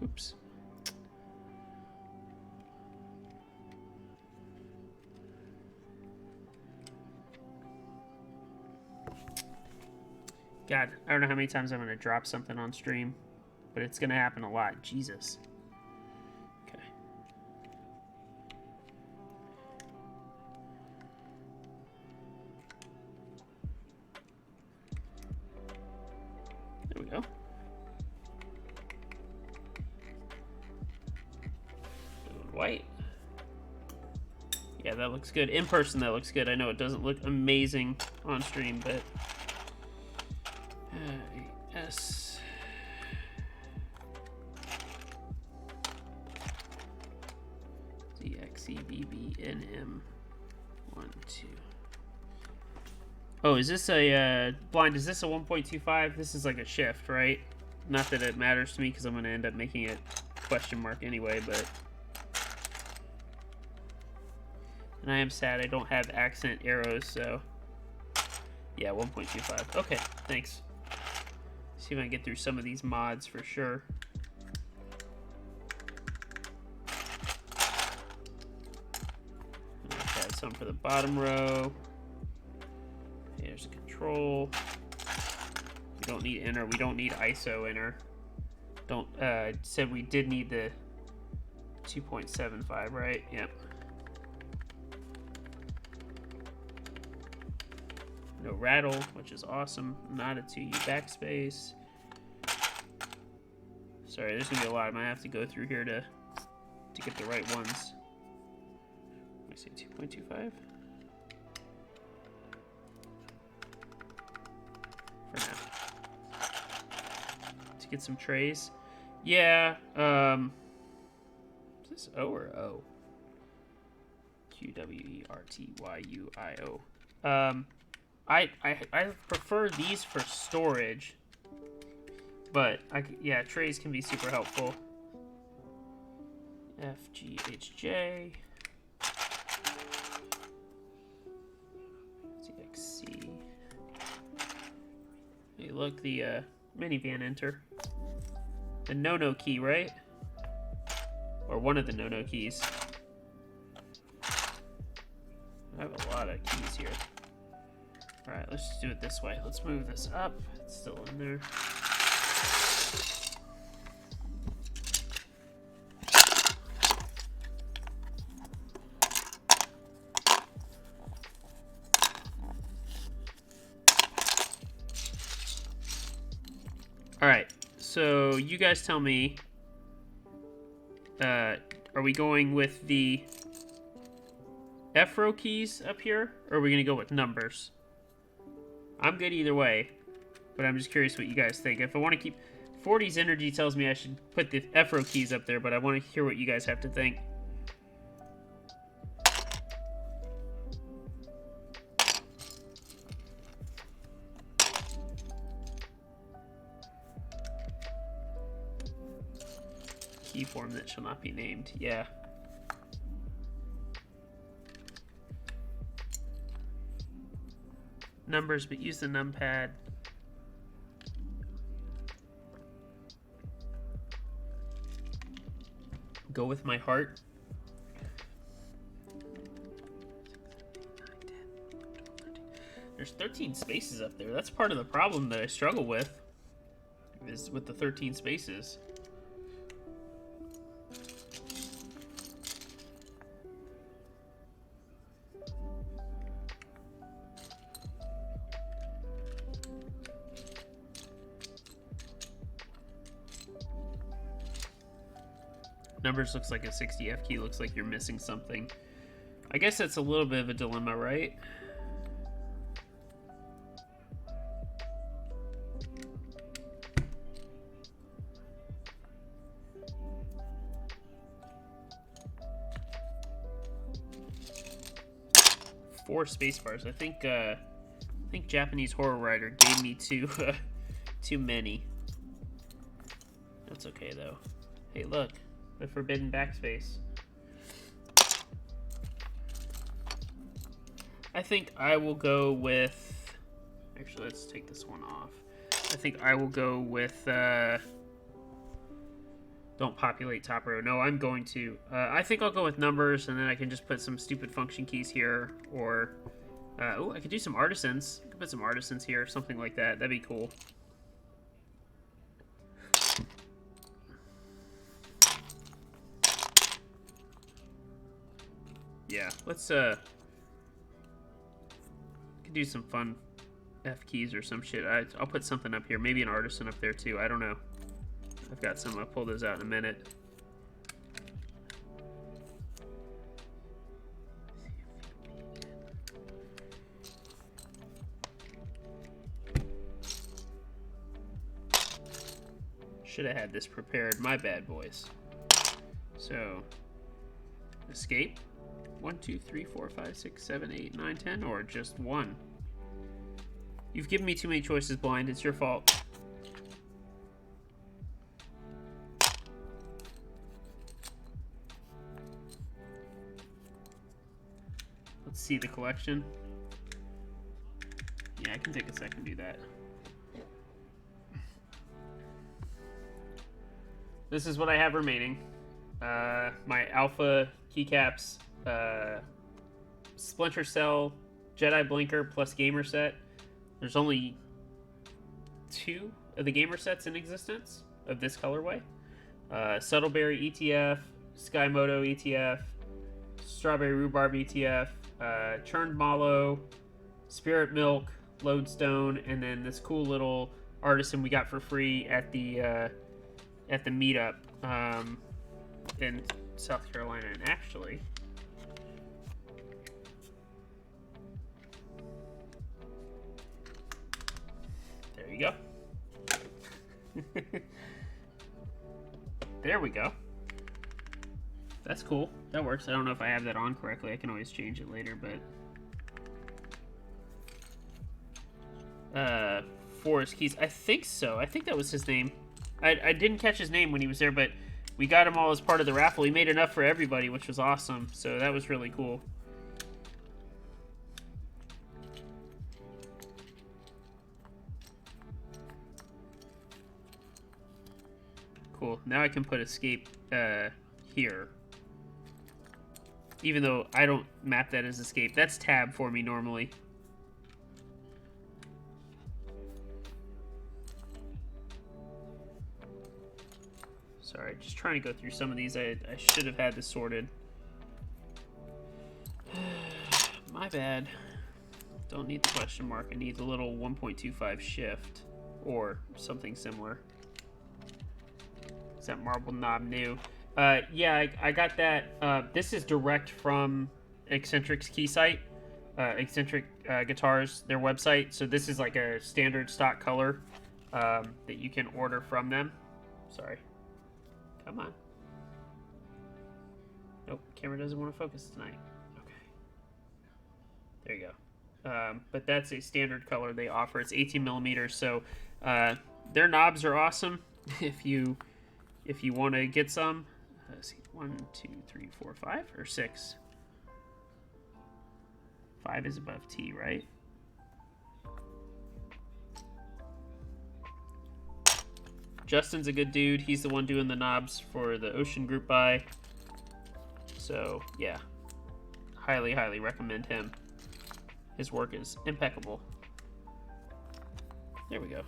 Oops. God, I don't know how many times I'm going to drop something on stream, but it's going to happen a lot. Jesus. Okay. There we go. White. Yeah, that looks good. In person, that looks good. I know it doesn't look amazing on stream, but... S DXEBBNM 1 2. Oh, is this a blind? Is this a 1.25? This is like a shift, right? Not that it matters to me because I'm going to end up making it question mark anyway, but. And I am sad I don't have accent arrows, so. Yeah, 1.25. Okay, thanks. See if I can get through some of these mods for sure. Okay, some for the bottom row. There's a control. We don't need inner. We don't need ISO inner. Said we did need the 2.75, right? Yep. No rattle, which is awesome. Not a 2U backspace. Sorry, there's gonna be a lot. I might have to go through here to get the right ones. Let me say 2.25. For now. To get some trays. Yeah, is this O or O? QWERTYUIO. I prefer these for storage, but yeah, trays can be super helpful. FGHJ. TXC. Hey, look, the minivan enter. The no-no key, right? Or one of the no-no keys. I have a lot of keys here. Alright, let's just do it this way. Let's move this up. It's still in there. Alright, so you guys tell me, are we going with the F-row keys up here, or are we going to go with numbers? I'm good either way, but I'm just curious what you guys think. If I want to keep... 40's energy tells me I should put the F-row keys up there, but I want to hear what you guys have to think. Keyform that shall not be named. Yeah. Numbers, but use the numpad. Go with my heart. There's 13 spaces up there. That's part of the problem that I struggle with, is with the 13 spaces. Numbers looks like a 60F key, looks like you're missing something. I guess that's a little bit of a dilemma, right? Four space-bars. I think Japanese Horror Writer gave me too many. That's okay though. Hey, look. The forbidden backspace. I think I will go with... Actually, let's take this one off. I think I will go with... Don't populate top row. No, I'm going to. I think I'll go with numbers, and then I can just put some stupid function keys here. Or... oh, I could do some artisans. I could put some artisans here, something like that. That'd be cool. Yeah, let's could do some fun F keys or some shit. I'll put something up here, maybe an artisan up there too. I don't know. I've got some. I'll pull those out in a minute. Should have had this prepared. My bad, boys. So, escape. 1, 2, 3, 4, 5, 6, 7, 8, 9, 10, or just one. You've given me too many choices, Blind. It's your fault. Let's see the collection. Yeah, I can take a second to do that. This is what I have remaining. My alpha keycaps, Splinter Cell Jedi Blinker plus gamer set. There's only 2 of the gamer sets in existence of this colorway. Subtleberry ETF, Sky Moto ETF, Strawberry Rhubarb ETF, Churned Mallow, Spirit Milk, Lodestone, and then this cool little artisan we got for free at the meetup in South Carolina. And actually, there you go. There we go. That's cool. That works. I don't know if I have that on correctly. I can always change it later, but Forrest Keys. I think so. I think that was his name. I didn't catch his name when he was there, but we got him all as part of the raffle. He made enough for everybody, which was awesome. So that was really cool. Cool. Now I can put escape here. Even though I don't map that as escape. That's tab for me normally. Sorry, just trying to go through some of these. I should have had this sorted. My bad. Don't need the question mark. I need the little 1.25 shift or something similar. Is that marble knob new? Yeah, I got that. This is direct from Eccentric's key site. Eccentric Guitars, their website. So this is like a standard stock color that you can order from them. Sorry. Come on. Nope, camera doesn't want to focus tonight. Okay. There you go. But that's a standard color they offer. It's 18 millimeters, so their knobs are awesome. If you want to get some. Let's see, 1, 2, 3, 4, 5, or 6. 5 is above T, right? Justin's a good dude. He's the one doing the knobs for the Ocean Group buy. So, yeah. Highly, highly recommend him. His work is impeccable. There we go.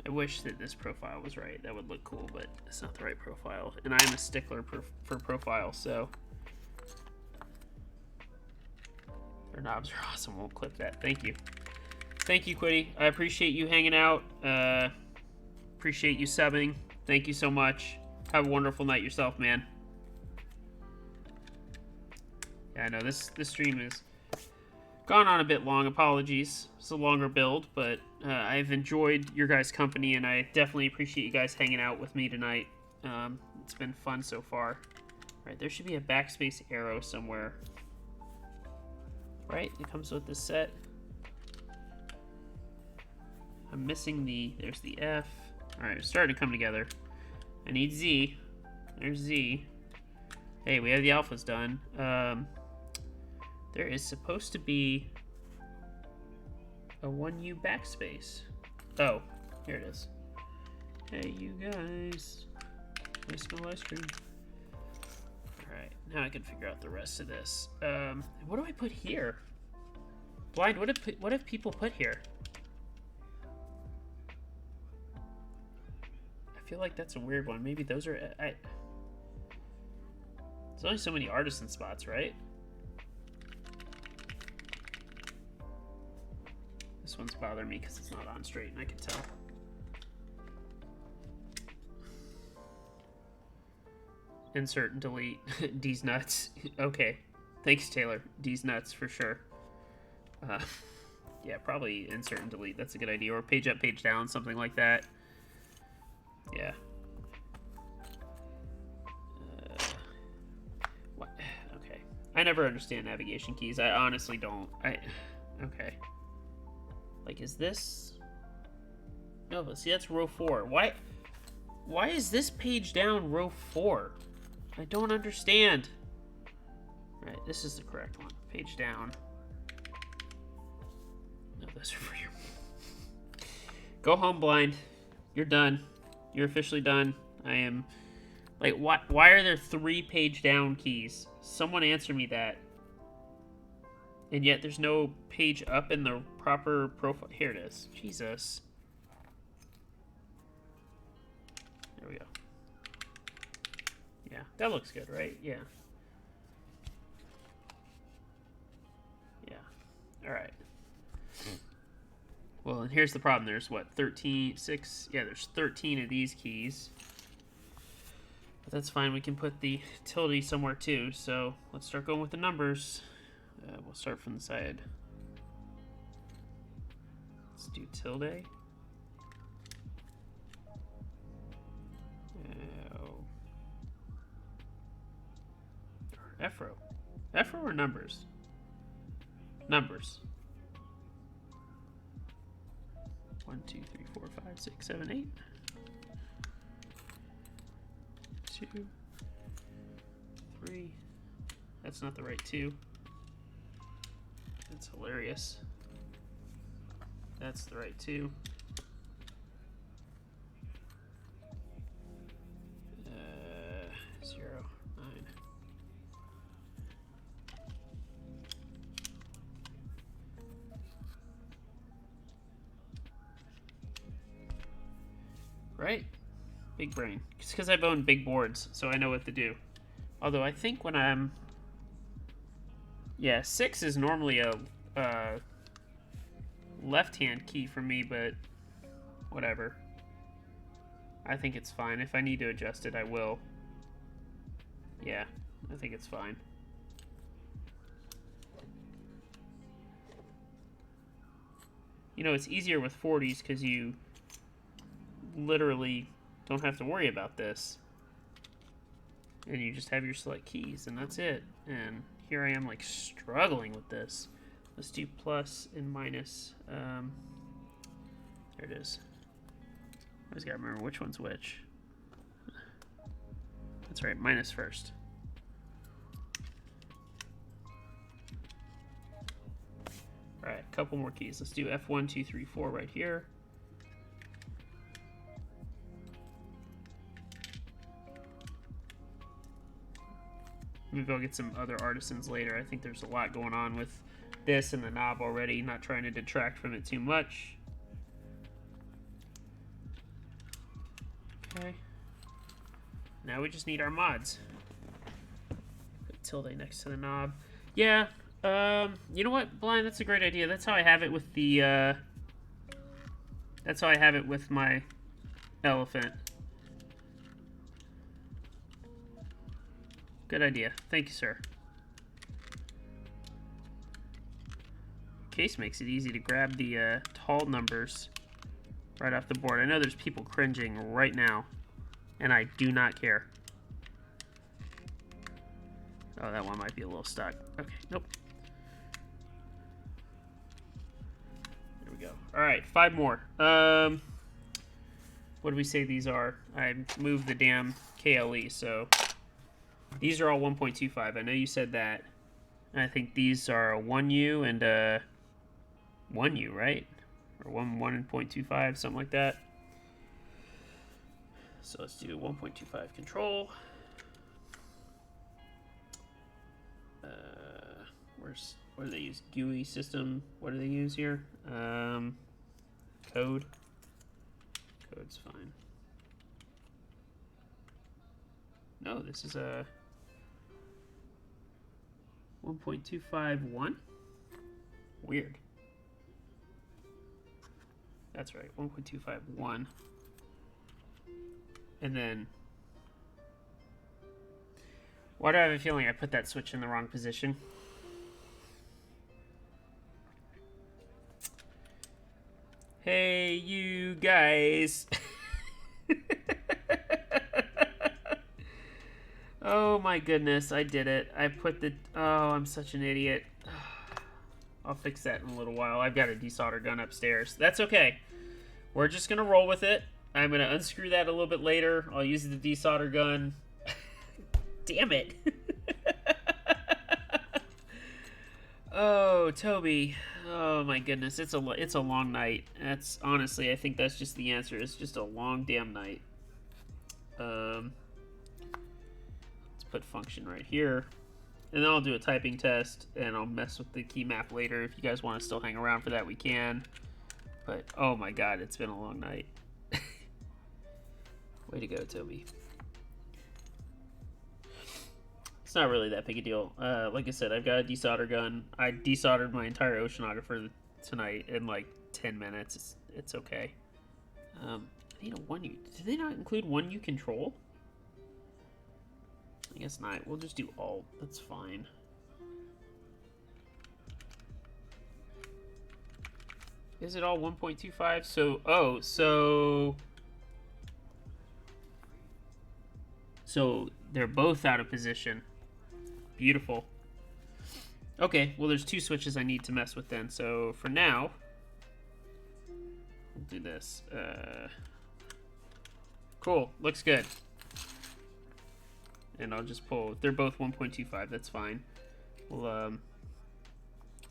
I wish that this profile was right. That would look cool, but it's not the right profile. And I'm a stickler for profile, so. Their knobs are awesome. We'll clip that. Thank you. Thank you, Quiddy. I appreciate you hanging out. Appreciate you subbing. Thank you so much. Have a wonderful night yourself, man. Yeah, I know this stream is gone on a bit long. Apologies. It's a longer build, but I've enjoyed your guys' company, and I definitely appreciate you guys hanging out with me tonight. It's been fun so far. Right, there should be a backspace arrow somewhere. Right, it comes with this set. I'm missing the, there's the F. All right, it's starting to come together. I need Z. There's Z. Hey, we have the alphas done. There is supposed to be a 1U backspace. Oh, here it is. Hey, you guys. Waste my live stream. Alright, now I can figure out the rest of this. What do I put here? Blind, what have people put here? I feel like that's a weird one. Maybe those are... There's only so many artisan spots, right? This one's bothering me because it's not on straight, and I can tell. Insert and delete. D's nuts. Okay. Thanks, Taylor. D's nuts for sure. Yeah, probably insert and delete. That's a good idea. Or page up, page down, something like that. Yeah. What? Okay. I never understand navigation keys. I honestly don't. Okay. Like, is this... No, see, that's row 4. Why is this page down row 4? I don't understand. Right, this is the correct one. page down. No, those are for you. Go home, blind. You're done. You're officially done. I am... Like, why are there 3 page down keys? Someone answer me that. And yet there's no page up in the proper profile. Here it is. Jesus. There we go. Yeah, that looks good, right? Yeah. Yeah. All right. Well, and here's the problem. There's what, 13, 6? Yeah, there's 13 of these keys. But that's fine. We can put the tilde somewhere too. So let's start going with the numbers. We'll start from the side. Let's do tilde. F-row. F-row or numbers? Numbers. 1, 2, 3, 4, 5, 6, 7, 8. 2, 3. That's not the right 2. That's hilarious. That's the right 2. 0, 9. Right? Big brain. It's because I've owned big boards, so I know what to do. Although I think when I'm... Yeah, 6 is normally a left-hand key for me, but whatever. I think it's fine. If I need to adjust it, I will. Yeah, I think it's fine. You know, it's easier with 40s because you literally don't have to worry about this. And you just have your select keys, and that's it. And here I am, like, struggling with this. Let's do plus and minus. There it is. I always gotta remember which one's which. That's right, minus first. Alright, a couple more keys. Let's do F1, 2, 3, 4 right here. Maybe I'll get some other artisans later. I think there's a lot going on with this and the knob already. Not trying to detract from it too much. Okay. Now we just need our mods. Put tilde next to the knob. Yeah. You know what, Blind? That's a great idea. That's how I have it with the, that's how I have it with my elephant. Good idea. Thank you, sir. Case makes it easy to grab the tall numbers right off the board. I know there's people cringing right now, and I do not care. Oh, that one might be a little stuck. Okay, nope. There we go. All right, 5 more. What do we say these are? I moved the damn KLE, so these are all 1.25. I know you said that. I think these are a 1U and a 1U, right? Or 1.25, something like that. So let's do 1.25 control. What do they use? GUI system. What do they use here? Code. Code's fine. No, this is a 1.251. Weird. That's right, 1.251. And then, why do I have a feeling I put that switch in the wrong position? Hey, you guys. Oh my goodness, I did it. I put the... Oh, I'm such an idiot. I'll fix that in a little while. I've got a desolder gun upstairs. That's okay. We're just going to roll with it. I'm going to unscrew that a little bit later. I'll use the desolder gun. Damn it. Oh, Toby. Oh my goodness, it's a long night. That's honestly, I think that's just the answer. It's just a long damn night. Let's put function right here, and then I'll do a typing test, and I'll mess with the key map later. If you guys want to still hang around for that, we can. But oh my god, it's been a long night. Way to go, Toby. It's not really that big a deal. Like I said, I've got a desolder gun. I desoldered my entire oceanographer tonight in like 10 minutes. It's okay. I need a 1U. Did they not include 1U control? I guess not. We'll just do alt. That's fine. Is it all 1.25? So, oh, so they're both out of position. Beautiful. Okay, well there's two switches I need to mess with then. So for now, we'll do this. Cool, looks good. And I'll just pull, if they're both 1.25, that's fine. Well, is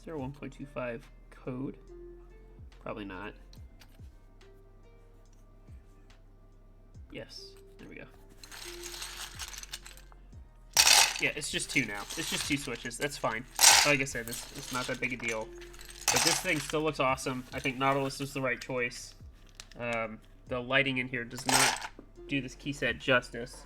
there a 1.25 code? Probably not. Yes, there we go. Yeah, it's just two now. It's just two switches. That's fine. Like I said, it's not that big a deal. But this thing still looks awesome. I think Nautilus was the right choice. The lighting in here does not do this key set justice.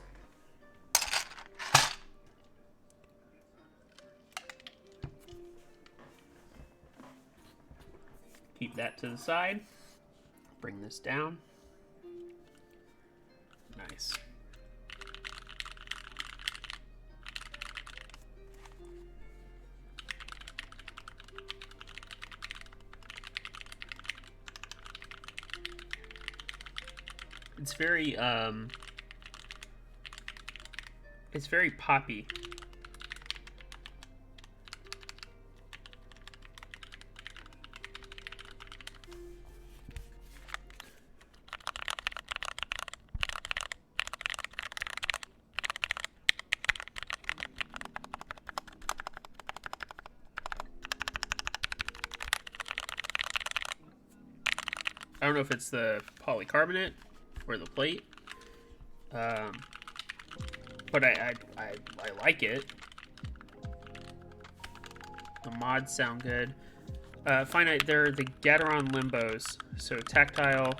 Keep that to the side. Bring this down. Nice. It's very poppy. I don't know if it's the polycarbonate or the plate, but I like it. The mods sound good. Finite, they're the Gateron Limbos, so tactile.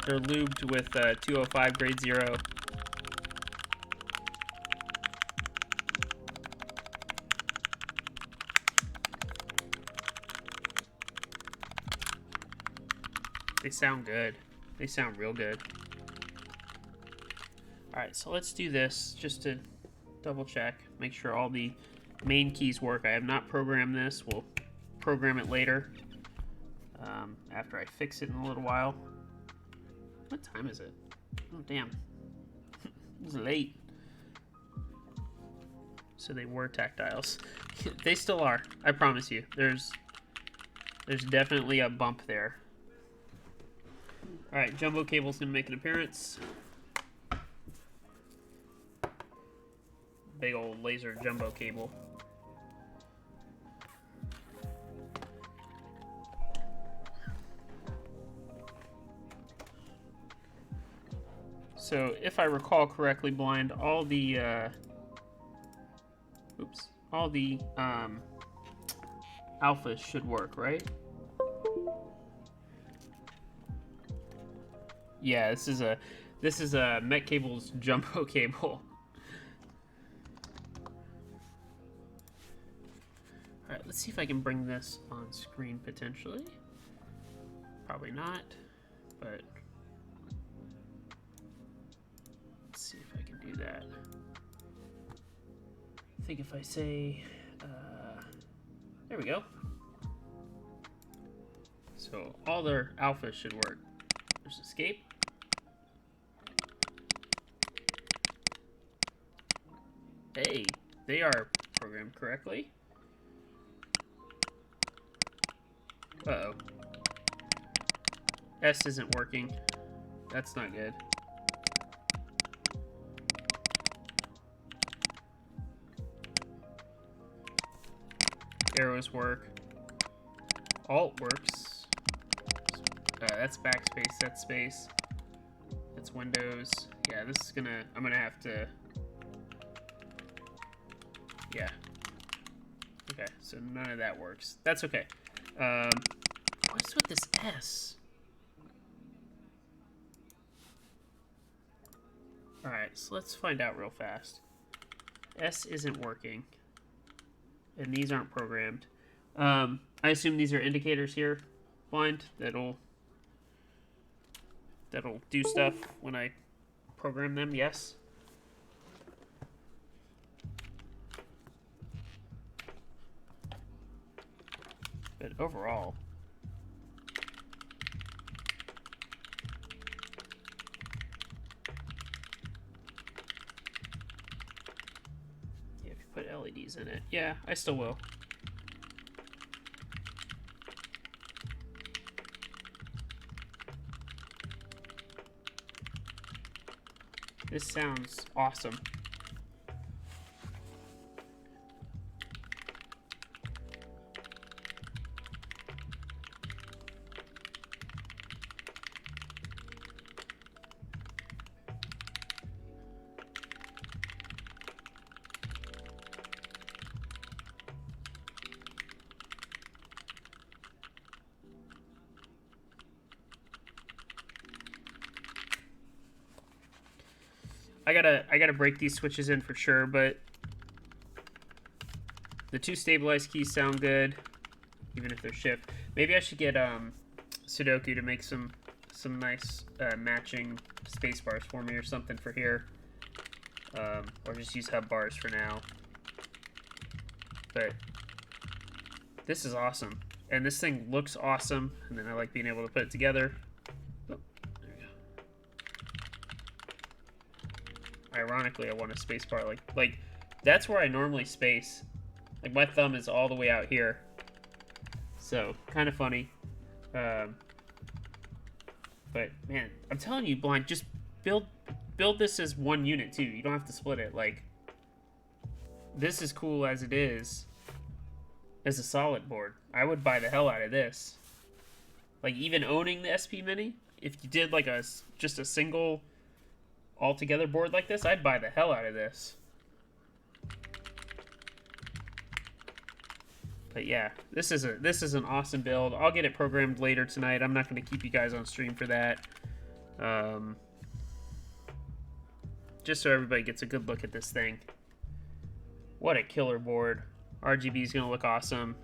They're lubed with 205 grade 0. They sound good. They sound real good. Alright, so let's do this just to double check. Make sure all the main keys work. I have not programmed this. We'll program it later. After I fix it in a little while. What time is it? Oh, damn. It's late. So they were tactiles. They still are. I promise you. There's definitely a bump there. Alright, jumbo cable's gonna make an appearance. Big old laser jumbo cable. So, if I recall correctly, Blind, all the alphas should work, right? Yeah, this is a Met Cable's jumbo cable. All right, let's see if I can bring this on screen potentially. Probably not, but let's see if I can do that. I think if I say, there we go. So all their alphas should work. There's escape. Hey, they are programmed correctly. Uh-oh. S isn't working. That's not good. Arrows work. Alt works. That's backspace, that's space. That's Windows. Yeah, this is gonna, I'm gonna have to, yeah. Okay, so none of that works. That's okay. What's with this S? Alright, so let's find out real fast. S isn't working. And these aren't programmed. I assume these are indicators here, Blind, that'll do stuff when I program them, yes? But overall, yeah, if you put LEDs in it, yeah, I still will. This sounds awesome. I gotta break these switches in for sure, but the two stabilized keys sound good, even if they're shift. Maybe I should get Sudoku to make some nice matching space bars for me or something for here, or just use hub bars for now. But this is awesome, and this thing looks awesome, and then I like being able to put it together. Ironically, I want a space bar like that's where I normally space. Like my thumb is all the way out here, so kind of funny. But man, I'm telling you, Blind, just build this as one unit too. You don't have to split it. Like this is cool as it is as a solid board. I would buy the hell out of this. Like even owning the SPMini, if you did like just a single all-together board like this, I'd buy the hell out of this. But yeah, this is an awesome build. I'll get it programmed later tonight. I'm not going to keep you guys on stream for that. Just so everybody gets a good look at this thing. What a killer board. RGB is going to look awesome.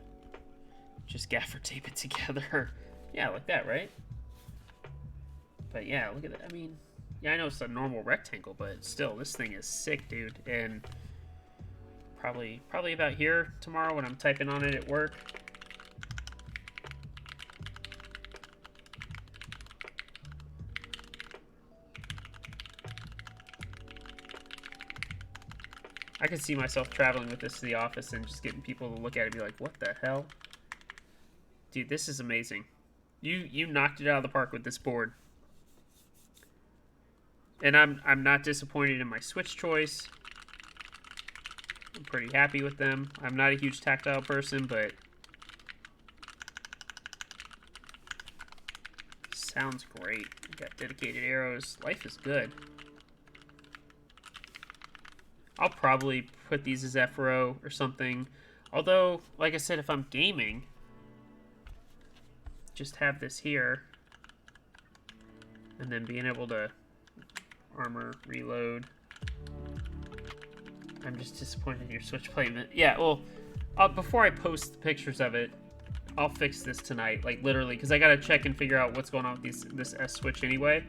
Just gaffer tape it together. Yeah, like that, right? But yeah, look at that. I mean, yeah, I know it's a normal rectangle, but still, this thing is sick, dude. And probably about here tomorrow when I'm typing on it at work. I could see myself traveling with this to the office and just getting people to look at it and be like, what the hell? Dude, this is amazing. You knocked it out of the park with this board. And I'm not disappointed in my Switch choice. I'm pretty happy with them. I'm not a huge tactile person, but sounds great. You got dedicated arrows. Life is good. I'll probably put these as F-row or something. Although, like I said, if I'm gaming, just have this here. And then being able to armor, reload. I'm just disappointed in your Switch playment. Yeah, well, before I post the pictures of it, I'll fix this tonight, like literally, because I gotta check and figure out what's going on with this S Switch anyway,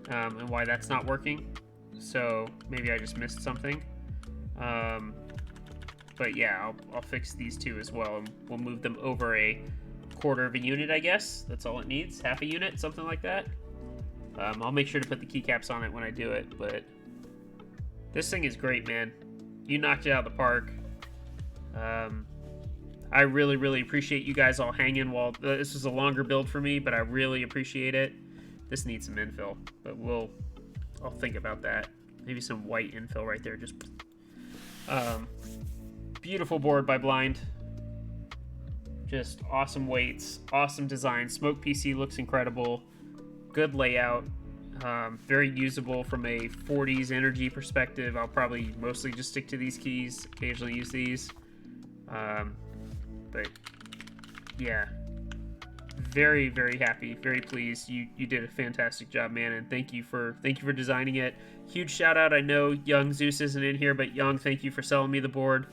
and why that's not working. So maybe I just missed something. But yeah, I'll fix these two as well, and we'll move them over a quarter of a unit, I guess. That's all it needs, half a unit, something like that. I'll make sure to put the keycaps on it when I do it, but this thing is great, man. You knocked it out of the park. I really, really appreciate you guys all hanging while this was a longer build for me, but I really appreciate it. This needs some infill, but I'll think about that. Maybe some white infill right there. Just beautiful board by Blind. Just awesome weights, awesome design. Smoke PC looks incredible. Good layout. Very usable from a 40s energy perspective. I'll probably mostly just stick to these keys, occasionally use these. But yeah, very, very happy, very pleased. You did a fantastic job, man, and thank you for designing it. Huge shout out. I know Young Zeus isn't in here, but Young, thank you for selling me the board.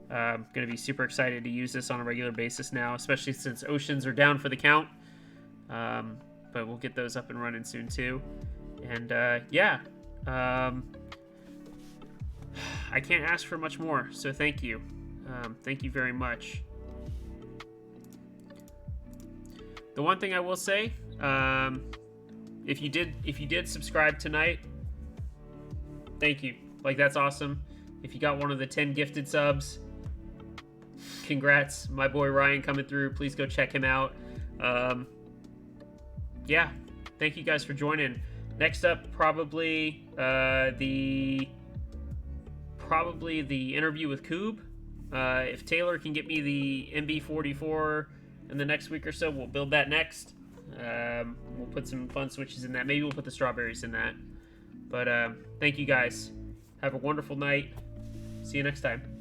I'm gonna be super excited to use this on a regular basis now, especially since oceans are down for the count. But we'll get those up and running soon too. And yeah, I can't ask for much more. So thank you. Thank you very much. The one thing I will say, if you did subscribe tonight, thank you. Like, that's awesome. If you got one of the 10 gifted subs, congrats. My boy Ryan coming through. Please go check him out. Yeah, thank you guys for joining. Next up, probably the interview with Coob. If Taylor can get me the MB44 in the next week or so, we'll build that next. We'll put some fun switches in that. Maybe we'll put the strawberries in that. But thank you guys. Have a wonderful night. See you next time.